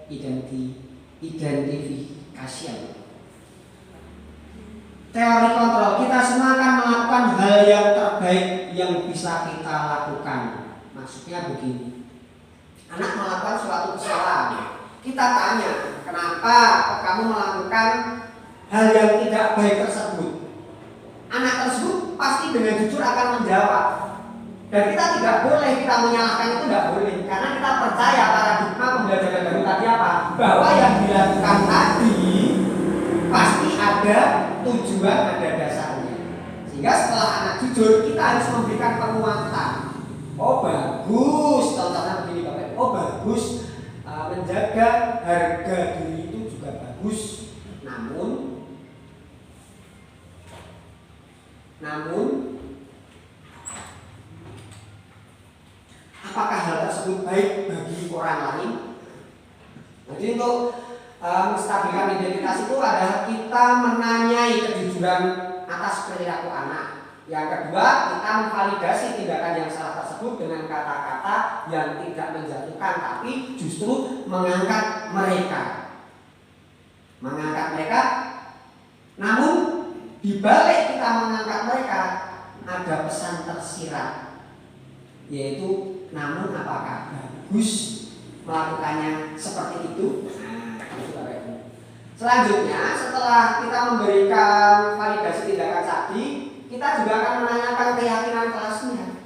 identification. Teori kontrol, kita semua akan melakukan hal yang terbaik yang bisa kita lakukan. Maksudnya begini, anak melakukan suatu kesalahan, kita tanya, kenapa kamu melakukan hal yang tidak baik tersebut? Anak tersebut pasti dengan jujur akan menjawab. Dan kita tidak boleh, kita menyalahkan itu tidak boleh, karena kita percaya paradigma pembelajaran baru tadi apa? Bahwa yang dilakukan tadi pasti ada tujuan, ada dasarnya. Sehingga setelah anak jujur, kita harus memberikan penguatan. Oh bagus, contohnya begini Bapak. Oh bagus, menjaga harga diri itu juga bagus. Namun apakah hal tersebut baik bagi orang lain? Jadi untuk menstabilkan identitas itu adalah kita menanyai kejujuran atas perilaku anak. Yang kedua, kita memvalidasi tindakan yang salah tersebut dengan kata-kata yang tidak menjatuhkan, tapi justru mengangkat mereka. Namun di balik kita mengangkat mereka ada pesan tersirat, yaitu namun apakah bagus melakukannya seperti itu? Selanjutnya, setelah kita memberikan validasi tindakan tadi, kita juga akan menanyakan keyakinan kelasnya.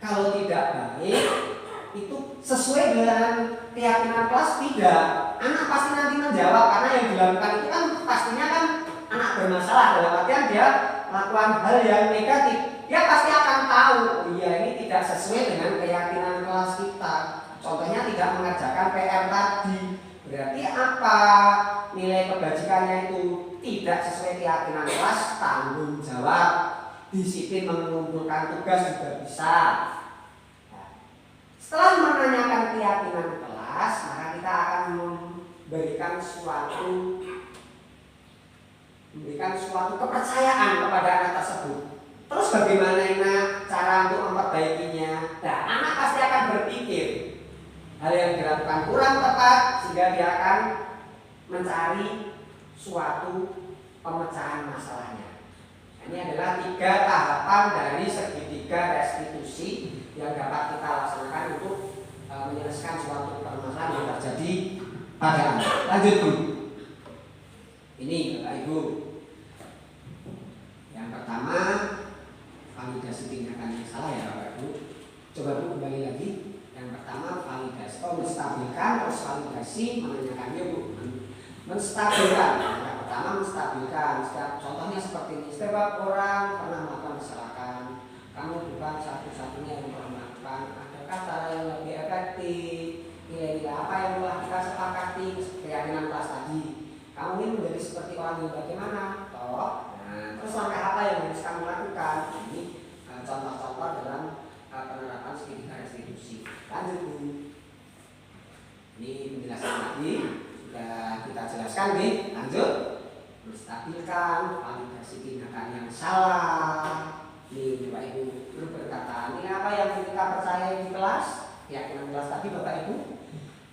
Kalau tidak baik, itu sesuai dengan keyakinan kelas tidak. Anak pasti nanti menjawab, karena yang dilakukan itu kan pastinya kan anak bermasalah, dalam artian dia melakukan hal yang negatif. Dia pasti akan tahu, oh iya ini tidak sesuai dengan keyakinan kelas kita. Contohnya tidak mengerjakan PR tadi. Berarti apa? Nilai kebajikannya itu tidak sesuai keyakinan kelas, tanggung jawab, disiplin mengumpulkan tugas juga bisa. Setelah menanyakan keyakinan kelas, maka kita akan memberikan suatu kepercayaan kepada anak tersebut. Terus bagaimana cara untuk memperbaikinya? Nah, anak pasti akan berpikir hal yang dilakukan kurang tepat, sehingga dia akan mencari suatu pemecahan masalahnya. Ini adalah 3 tahapan dari segitiga restitusi yang dapat kita laksanakan untuk menyelesaikan suatu permasalahan yang terjadi pada anak. Lanjut Bu. Ini Bapak Ibu. Yang pertama, validasi tindakan yang salah ya Bapak Ibu. Coba Bu kembali lagi. Yang pertama validasi, menstabilkan, terus validasi, menanyakannya Bu. Menstabilkan. Yang pertama menstabilkan. Contohnya seperti ini. Setiap orang pernah melakukan kesalahan. Kamu bukan satu-satunya yang pernah melakukan. Adakah cara yang lebih efektif? Nilai-nilai apa yang telah kita sepakati? Keyakinan kelas tadi. Kamu ingin menjadi seperti orang yang bagaimana? Terus langkah apa yang harus kamu lakukan? Ini contoh-contoh dalam penerapan segitiga restitusi. Lanjut Bu. Ini penjelasan tadi sudah kita jelaskan nih. Lanjut. Menstabilkan, validasi tindakan yang salah. Ini Bapak Ibu berkata, ini apa yang kita percaya di kelas? Keyakinan kelas tadi Bapak Ibu.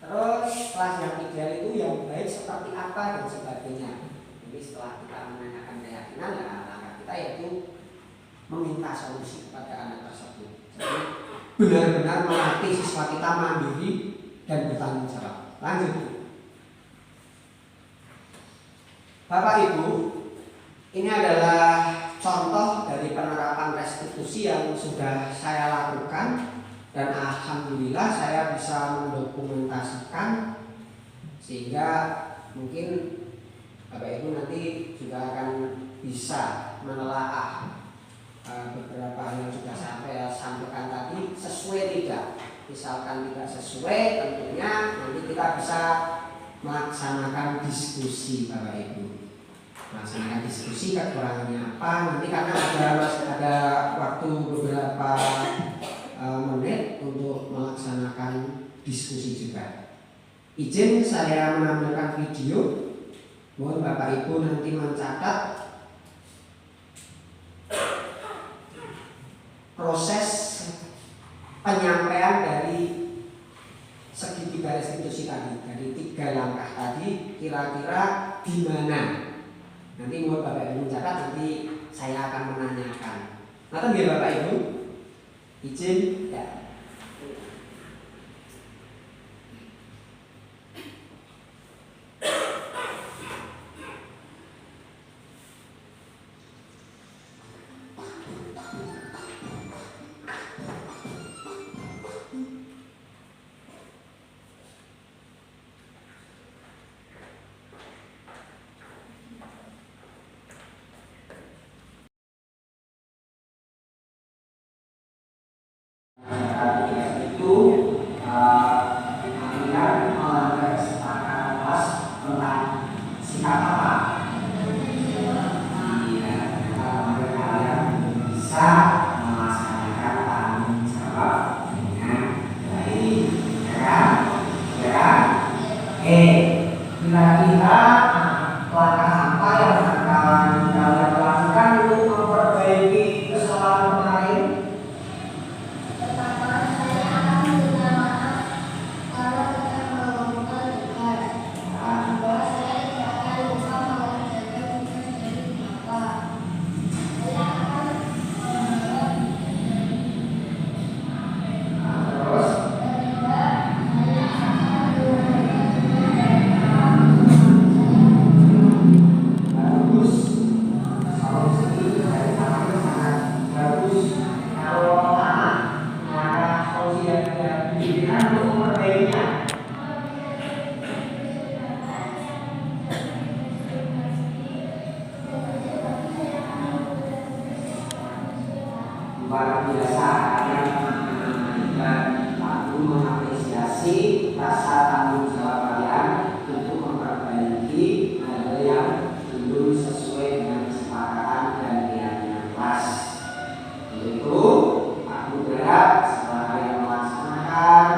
Terus kelas yang ideal itu yang baik seperti apa dan sebagainya. Jadi setelah kita menanyakan keyakinan, ya langkah kita yaitu meminta solusi kepada anak tersebut. Jadi benar-benar melatih siswa kita mandiri dan bertanggung jawab. Lanjut. Bapak Ibu, ini adalah contoh dari penerapan restitusi yang sudah saya lakukan. Dan alhamdulillah saya bisa mendokumentasikan, sehingga mungkin Bapak Ibu nanti juga akan bisa menelaah beberapa hal yang sudah saya sampaikan tadi sesuai tidak. Misalkan tidak sesuai, tentunya nanti kita bisa melaksanakan diskusi Bapak Ibu. Melaksanakan diskusi kekurangannya apa, nanti karena ada waktu beberapa menit untuk melaksanakan diskusi juga. Izin saya menampilkan video. Mohon Bapak Ibu nanti mencatat proses penyampaian dari segitiga restitusi tadi, dari 3 langkah tadi kira-kira di mana. Nanti mohon Bapak Ibu mencatat, nanti saya akan menanyakan. Nanti biar Bapak Ibu izin ya. Itu akhirnya melanggar kesepakatan kelas tentang sikap apa? Iya, kalian bisa melaksanakan tanggung jawab dengan baik. Ya, kira-kira langkah apa yang akan kalian lakukan untuk memperbaiki kesalahan kemarin? Luar biasa kalian dan aku mengapresiasi rasa tanggung jawab kalian untuk memperbaiki hal yang belum sesuai dengan kesepakatan dan niatnya kelas. Itu aku berharap setelah kalian melaksanakan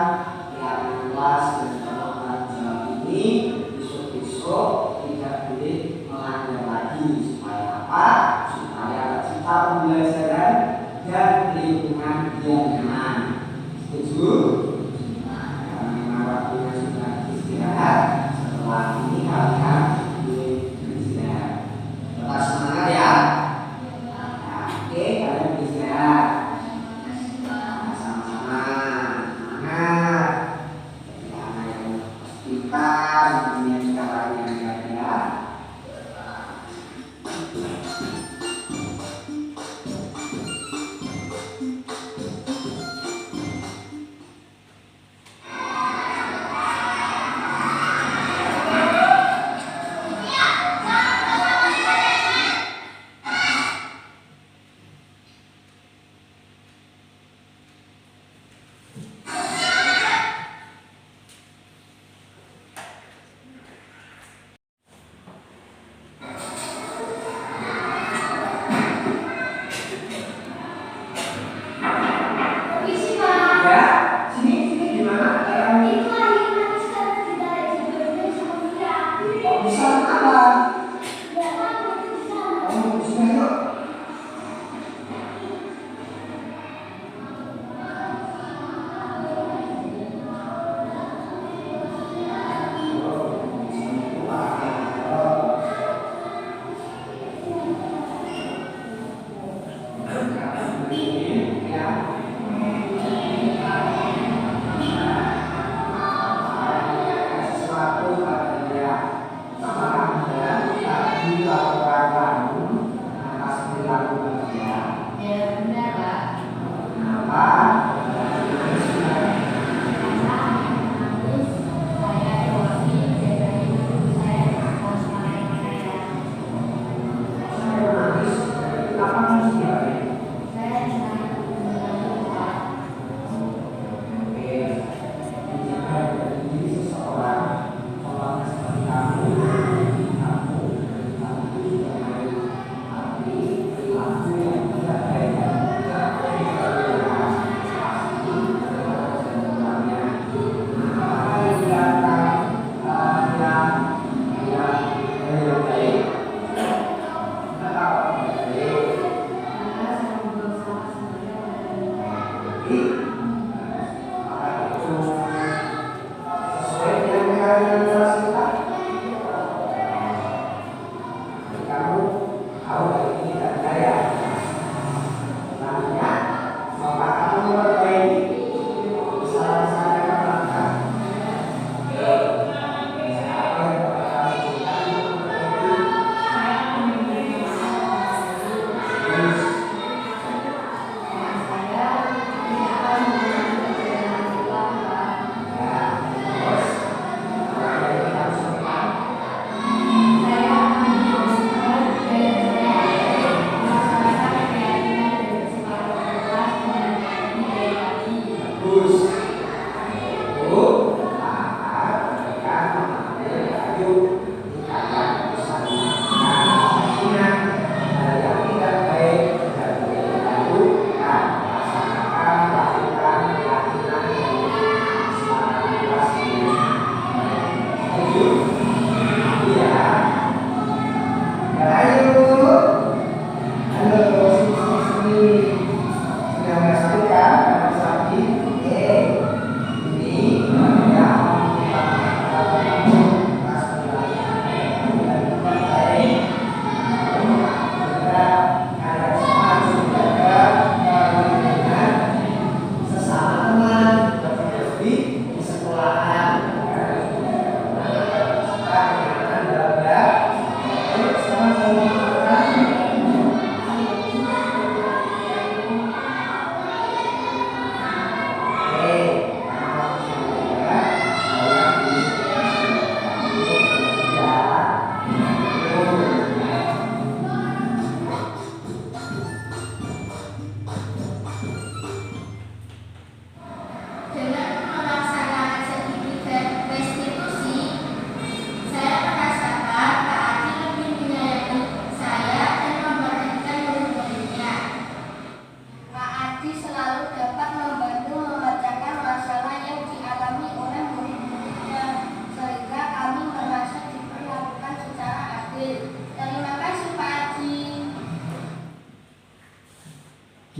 niatnya kelas dan tanggung jawab ini, besok-besok tidak boleh melanggar lagi. Supaya apa? Supaya tercipta pembelajaran dan lingkungan yang nyaman. Setuju? Karena waktunya sudah istirahat, setelah ini kalian boleh beristirahat. Tetap semangat ya. Oke, kalian beristirahat. Sama-sama semangat. Jangan yang pintar, dunia sekarang yang ya.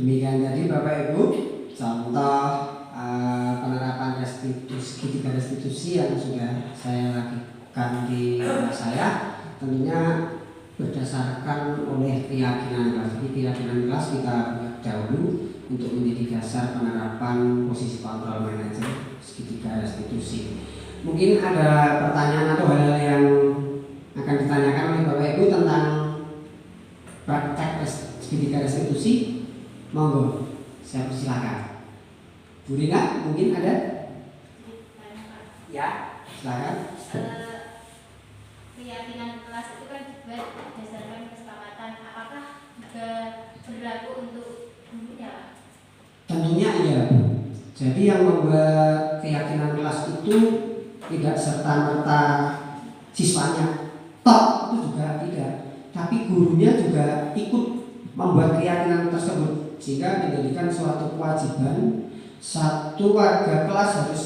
Demikian tadi Bapak Ibu contoh penerapan segitiga restitusi yang sudah saya lakukan di kelas saya, tentunya berdasarkan oleh keyakinan kelas. Jadi keyakinan kelas kita buat dahulu untuk menjadi dasar penerapan posisi kontrol manajer segitiga restitusi. Mungkin ada pertanyaan atau hal-hal yang akan ditanyakan oleh Bapak Ibu tentang praktek segitiga restitusi. Monggo, saya persilakan. Bu Rina, mungkin ada? Ya, silakan. Keyakinan kelas itu kan juga berdasarkan kesepakatan. Apakah juga berlaku untuk gurunya, Pak? Tentunya iya. Jadi yang membuat keyakinan kelas itu tidak serta-merta siswanya, toh itu juga tidak. Tapi gurunya juga ikut membuat keyakinan tersebut, sehingga menjadikan suatu kewajiban satu warga kelas harus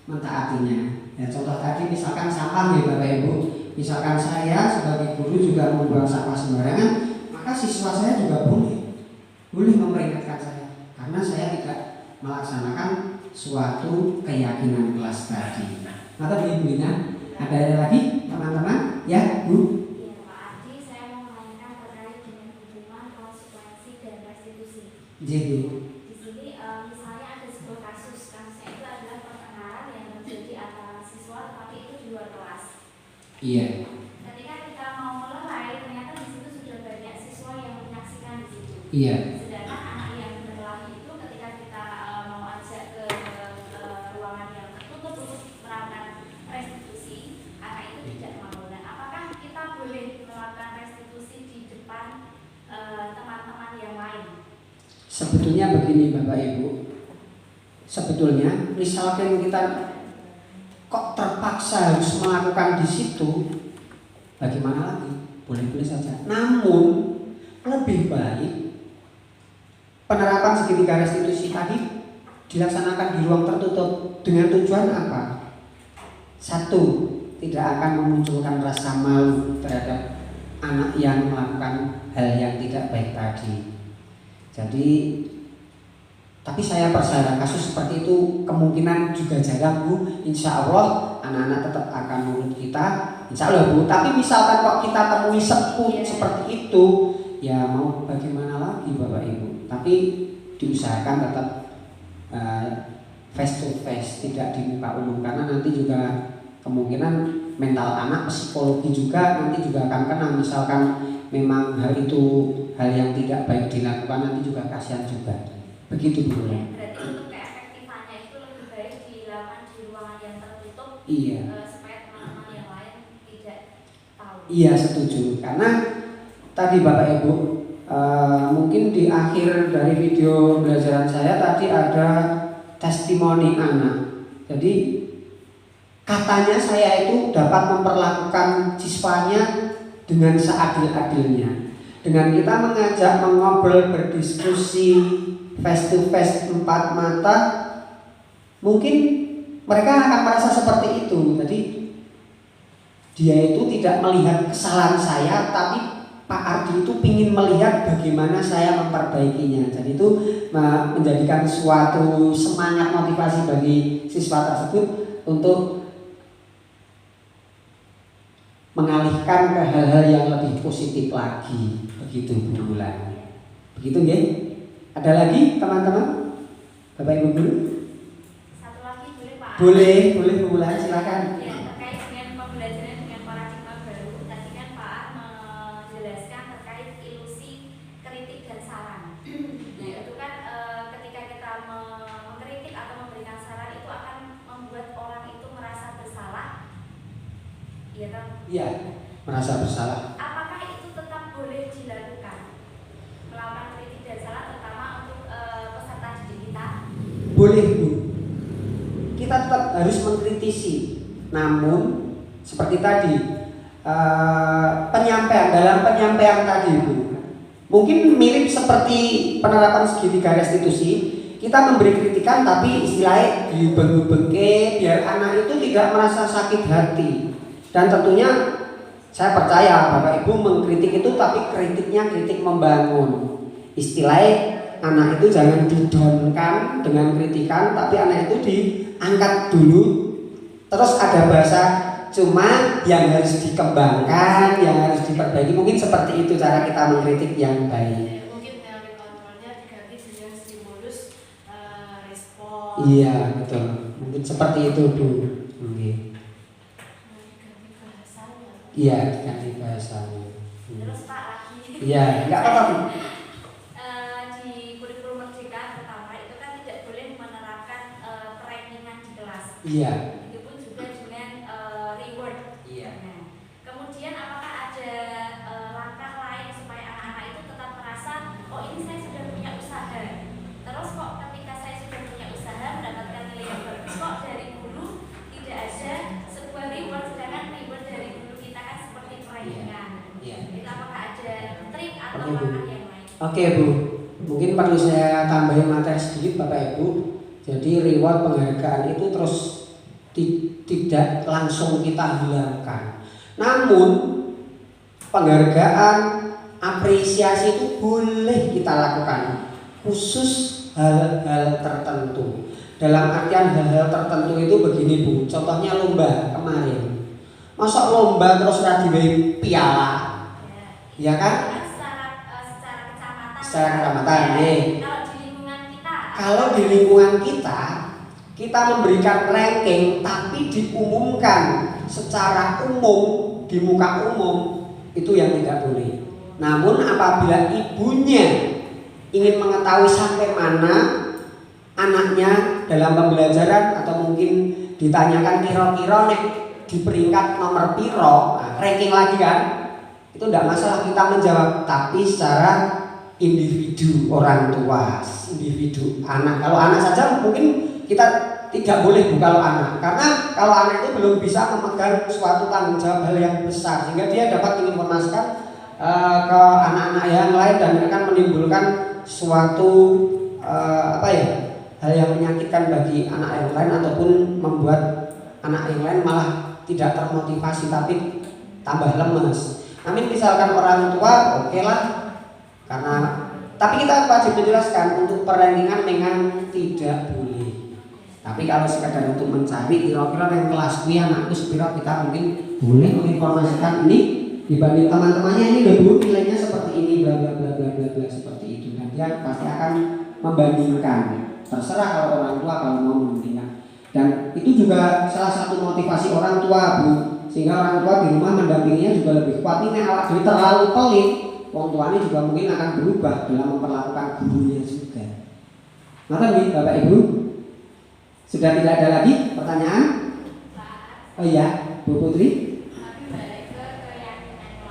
mentaatinya. Ya, contoh tadi misalkan sampah ya Bapak Ibu, misalkan saya sebagai guru juga membuang sampah sembarangan, maka siswa saya juga boleh memperingatkan saya karena saya tidak melaksanakan suatu keyakinan kelas tadi. Maka Bu Lina, ada lagi teman-teman? Ya Bu. Iya, Pak Adi, saya mau menanyakan terkait dengan hubungan konsekuensi dan restitusi. Jadi Di sini misalnya ada sebuah kasusnya itu adalah pertengkaran yang terjadi antara siswa tapi itu di luar kelas. iya. Ketika kita mau melerai, ternyata di situ sudah banyak siswa yang menyaksikan di situ. Iya. Sedangkan anak yang berkelahi itu ketika kita mau ajak ke ruangan yang tertutup untuk melakukan restitusi, anak itu tidak mau. Nah, apakah kita boleh melakukan restitusi di depan teman-teman yang lain? Sebetulnya begini Bapak Ibu, sebetulnya misalkan kita kok terpaksa harus melakukan di situ, bagaimana lagi? Boleh-boleh saja. Namun lebih baik penerapan segitiga restitusi tadi dilaksanakan di ruang tertutup dengan tujuan apa? Satu, tidak akan memunculkan rasa malu terhadap anak yang melakukan hal yang tidak baik tadi. Jadi, tapi saya percaya kasus seperti itu kemungkinan juga jarang Bu. Insya Allah anak-anak tetap akan nurut kita, insya Allah Bu. Tapi misalkan kok kita temui seperti itu, ya mau bagaimana lagi Bapak Ibu. Tapi diusahakan tetap face to face, tidak di muka umum, karena nanti juga kemungkinan mental anak, psikologi juga nanti juga akan kena. Misalkan memang hal itu hal yang tidak baik dilakukan, nanti juga kasihan juga. Begitu Bu. Berarti untuk keefektifannya itu lebih baik dilakukan di ruangan yang tertutup. Iya. Supaya teman-teman yang lain tidak tahu. Iya, setuju. Karena tadi Bapak Ibu, mungkin di akhir dari video pembelajaran saya tadi ada testimoni anak. Jadi katanya saya itu dapat memperlakukan siswanya dengan seadil-adilnya. Dengan kita mengajak mengobrol, berdiskusi face to face, empat mata, mungkin mereka akan merasa seperti itu. Jadi dia itu tidak melihat kesalahan saya, tapi Pak Ardi itu ingin melihat bagaimana saya memperbaikinya. Jadi itu menjadikan suatu semangat motivasi bagi siswa tersebut untuk mengalihkan ke hal-hal yang lebih positif lagi. Begitu Bu Bulan. Begitu ya? Ada lagi teman-teman? Bapak Ibu guru? Satu lagi boleh Pak? Boleh Bu Bulan, silakan. Ya, terkait dengan pembelajaran dengan paradigma baru, tadi kan Pak menjelaskan terkait ilusi kritik dan saran. Nah itu kan ketika kita mengkritik atau memberikan saran itu akan membuat orang itu merasa bersalah. Iya kan? Iya, merasa bersalah. Apakah itu tetap boleh dilakukan? Melakukan kritik dan saran terutama untuk peserta didik kita? Boleh Bu. Kita tetap harus mengkritisi. Namun seperti tadi dalam penyampaian tadi Bu, mungkin mirip seperti penerapan segitiga restitusi. Kita memberi kritikan tapi istilahnya dibengke-bengke biar anak itu tidak merasa sakit hati. Dan tentunya saya percaya Bapak Ibu mengkritik itu tapi kritiknya kritik membangun. Istilahnya anak itu jangan didonkan dengan kritikan, tapi anak itu diangkat dulu. Terus ada bahasa cuma yang harus dikembangkan, yang harus diperbaiki. Mungkin seperti itu cara kita mengkritik yang baik. Mungkin teori kontrolnya diganti dengan stimulus respon. Iya betul. Mungkin seperti itu Bu. Oke. Diganti bahasanya. Iya ganti bahasanya. Terus Pak lagi. Iya nggak apa-apa Bu. Di kurikulum Merdeka pertama itu kan tidak boleh menerapkan perankingan di kelas. Iya. Itu pun juga dengan reward. Iya. Nah, kemudian apakah ada langkah lain supaya anak-anak itu tetap merasa, oh ini saya sudah punya usaha. Terus kok ketika saya sudah punya usaha mendapatkan nilai yang bagus, kok dari guru tidak ada sebuah reward, sedangkan reward dari guru kita kan seperti perankingan. Iya. Itu apakah ada trik atau Oke, Bu. langkah yang lain? Oke Bu, mungkin perlu saya tambahin materi sedikit Bapak Ibu. Jadi reward penghargaan itu terus tidak langsung kita hilangkan. Namun penghargaan, apresiasi itu boleh kita lakukan, khusus hal-hal tertentu. Dalam artian hal-hal tertentu itu begini Bu, contohnya lomba kemarin. Masa lomba terus radiwei piala, ya kan? Secara kecamatan. Secara kecamatan, nih. Kalau di lingkungan kita. Kalau di lingkungan kita memberikan ranking tapi diumumkan secara umum di muka umum, itu yang tidak boleh. Namun apabila ibunya ingin mengetahui sampai mana anaknya dalam pembelajaran atau mungkin ditanyakan kira-kira nek di peringkat nomor piro, nah, ranking lagi kan, itu tidak masalah kita menjawab, tapi secara individu orang tua, individu anak. Kalau anak saja mungkin kita tidak boleh Bu kalau anak, karena kalau anak itu belum bisa memegang suatu tanggung jawab hal yang besar sehingga dia dapat menginformasikan ke anak-anak yang lain dan akan menimbulkan suatu hal yang menyakitkan bagi anak yang lain ataupun membuat anak yang lain malah tidak termotivasi tapi tambah lemes. Namun misalkan orang tua oke lah, karena tapi kita wajib menjelaskan untuk perankingan memang tidak boleh. Tapi kalau sekadar untuk mencari kira-kira yang kelas kuliah anakku sepira, kita mungkin boleh menginformasikan ini dibanding teman-temannya ini loh Bu, nilainya seperti ini bla bla bla bla bla bla seperti itu, dan dia pasti akan membandingkan. Terserah kalau orang tua kalau mau membandingkan. Dan itu juga salah satu motivasi orang tua Bu, sehingga orang tua di rumah mendampinginya juga lebih kuat. Ini awak dhewe terlalu pelit, wong tuanya juga mungkin akan berubah dalam memperlakukan gurunya juga. Maka nih Bapak Ibu, sudah tidak ada lagi pertanyaan? Oh iya, Bu Putri. Tapi balik ke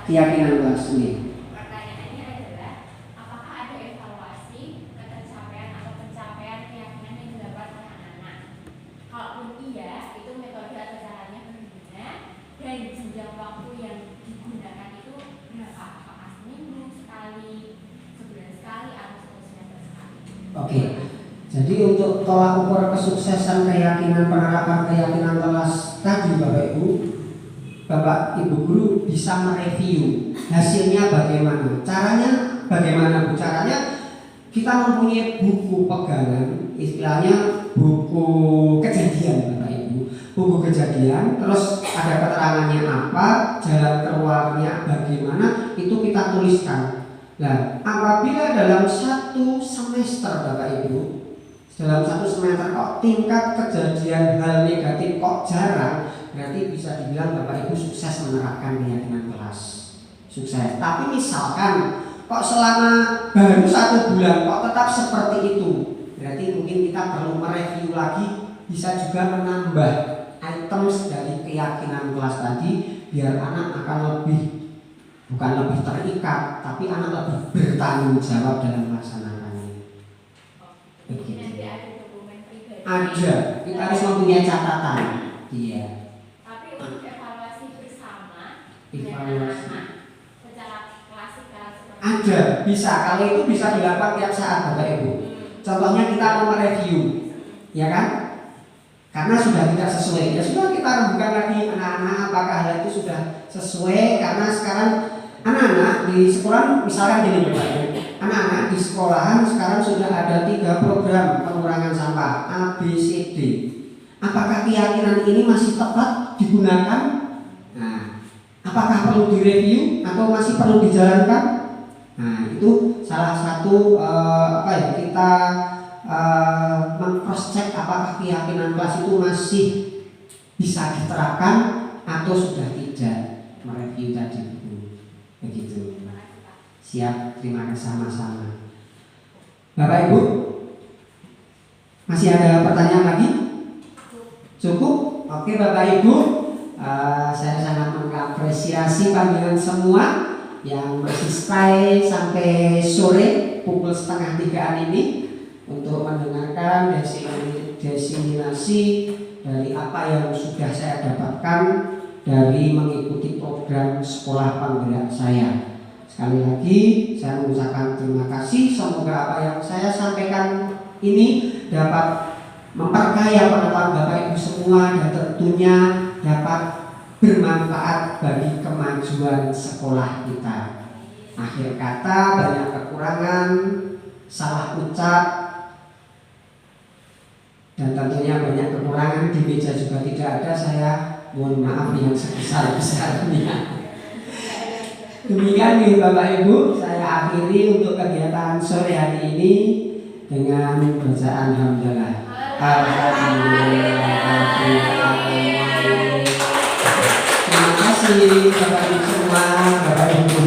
Keyakinan kelas ini. Pertanyaannya adalah, apakah ada evaluasi pencapaian atau pencapaian keyakinan yang didapat oleh anak-anak? Kalaupun iya, itu metode atau caranya bagaimana dan jenjang waktu yang digunakan itu berapa? Apakah seminggu sekali, sebulan sekali, atau satu semester sekali? Oke. Jadi untuk tolak ukur kesuksesan keyakinan penerapan keyakinan kelas tadi Bapak Ibu, Bapak Ibu guru bisa mereview hasilnya bagaimana. Caranya bagaimana Bu? Caranya kita mempunyai buku pegangan, istilahnya buku kejadian Bapak Ibu. Buku kejadian, terus ada keterangannya apa, jalan keluarnya bagaimana, itu kita tuliskan. Nah, apabila dalam satu semester Bapak Ibu, dalam satu semester kok tingkat kejadian hal negatif kok jarang, berarti bisa dibilang Bapak Ibu sukses menerapkan keyakinan kelas. Sukses. Tapi misalkan kok selama baru 1 bulan kok tetap seperti itu, berarti mungkin kita perlu mereview lagi, bisa juga menambah items dari keyakinan kelas tadi, biar anak akan bukan lebih terikat, tapi anak lebih bertanggung jawab dalam melaksanakannya. Mungkin nanti ada dokumen pribadi. Ada, kita harus mempunyai catatan. Iya. Tapi untuk evaluasi bersama Evaluasi. dengan anak secara klasikal seperti Ada, bisa. Kalau itu bisa dilakukan tiap saat Bapak Ibu. Contohnya kita mau mereview, ya kan? Karena sudah tidak sesuai, ya sudah kita rembukan lagi anak-anak apakah hal itu sudah sesuai. Karena sekarang anak-anak di sekolah misalkan gini Bapak Ibu, anak-anak di sekolahan sekarang sudah ada 3 program pengurangan sampah A, B, C, D. Apakah keyakinan ini masih tepat digunakan? Nah, apakah perlu direview atau masih perlu dijalankan? Nah, itu salah satu kita meng-cross check apakah keyakinan kelas itu masih bisa diterapkan atau sudah tidak. Mereview tadi begitu. Siap, terima kasih sama-sama. Bapak Ibu, masih ada pertanyaan lagi? Cukup? Oke Bapak Ibu, saya sangat mengapresiasi panggilan semua yang masih stay sampai sore pukul 2:30 ini untuk mendengarkan desimilasi dari apa yang sudah saya dapatkan dari mengikuti program sekolah penggerak saya. Sekali lagi saya mengucapkan terima kasih. Semoga apa yang saya sampaikan ini dapat memperkaya pengetahuan Bapak Ibu semua dan tentunya dapat bermanfaat bagi kemajuan sekolah kita. Akhir kata, banyak kekurangan, salah ucap, dan tentunya banyak kekurangan di meja juga tidak ada. Saya mohon maaf yang sebesar-besarnya. Demikian nih Bapak Ibu, saya akhiri untuk kegiatan sore hari ini dengan bacaan hamdalah. Terima kasih Bapak Ibu semua, Bapak Ibu.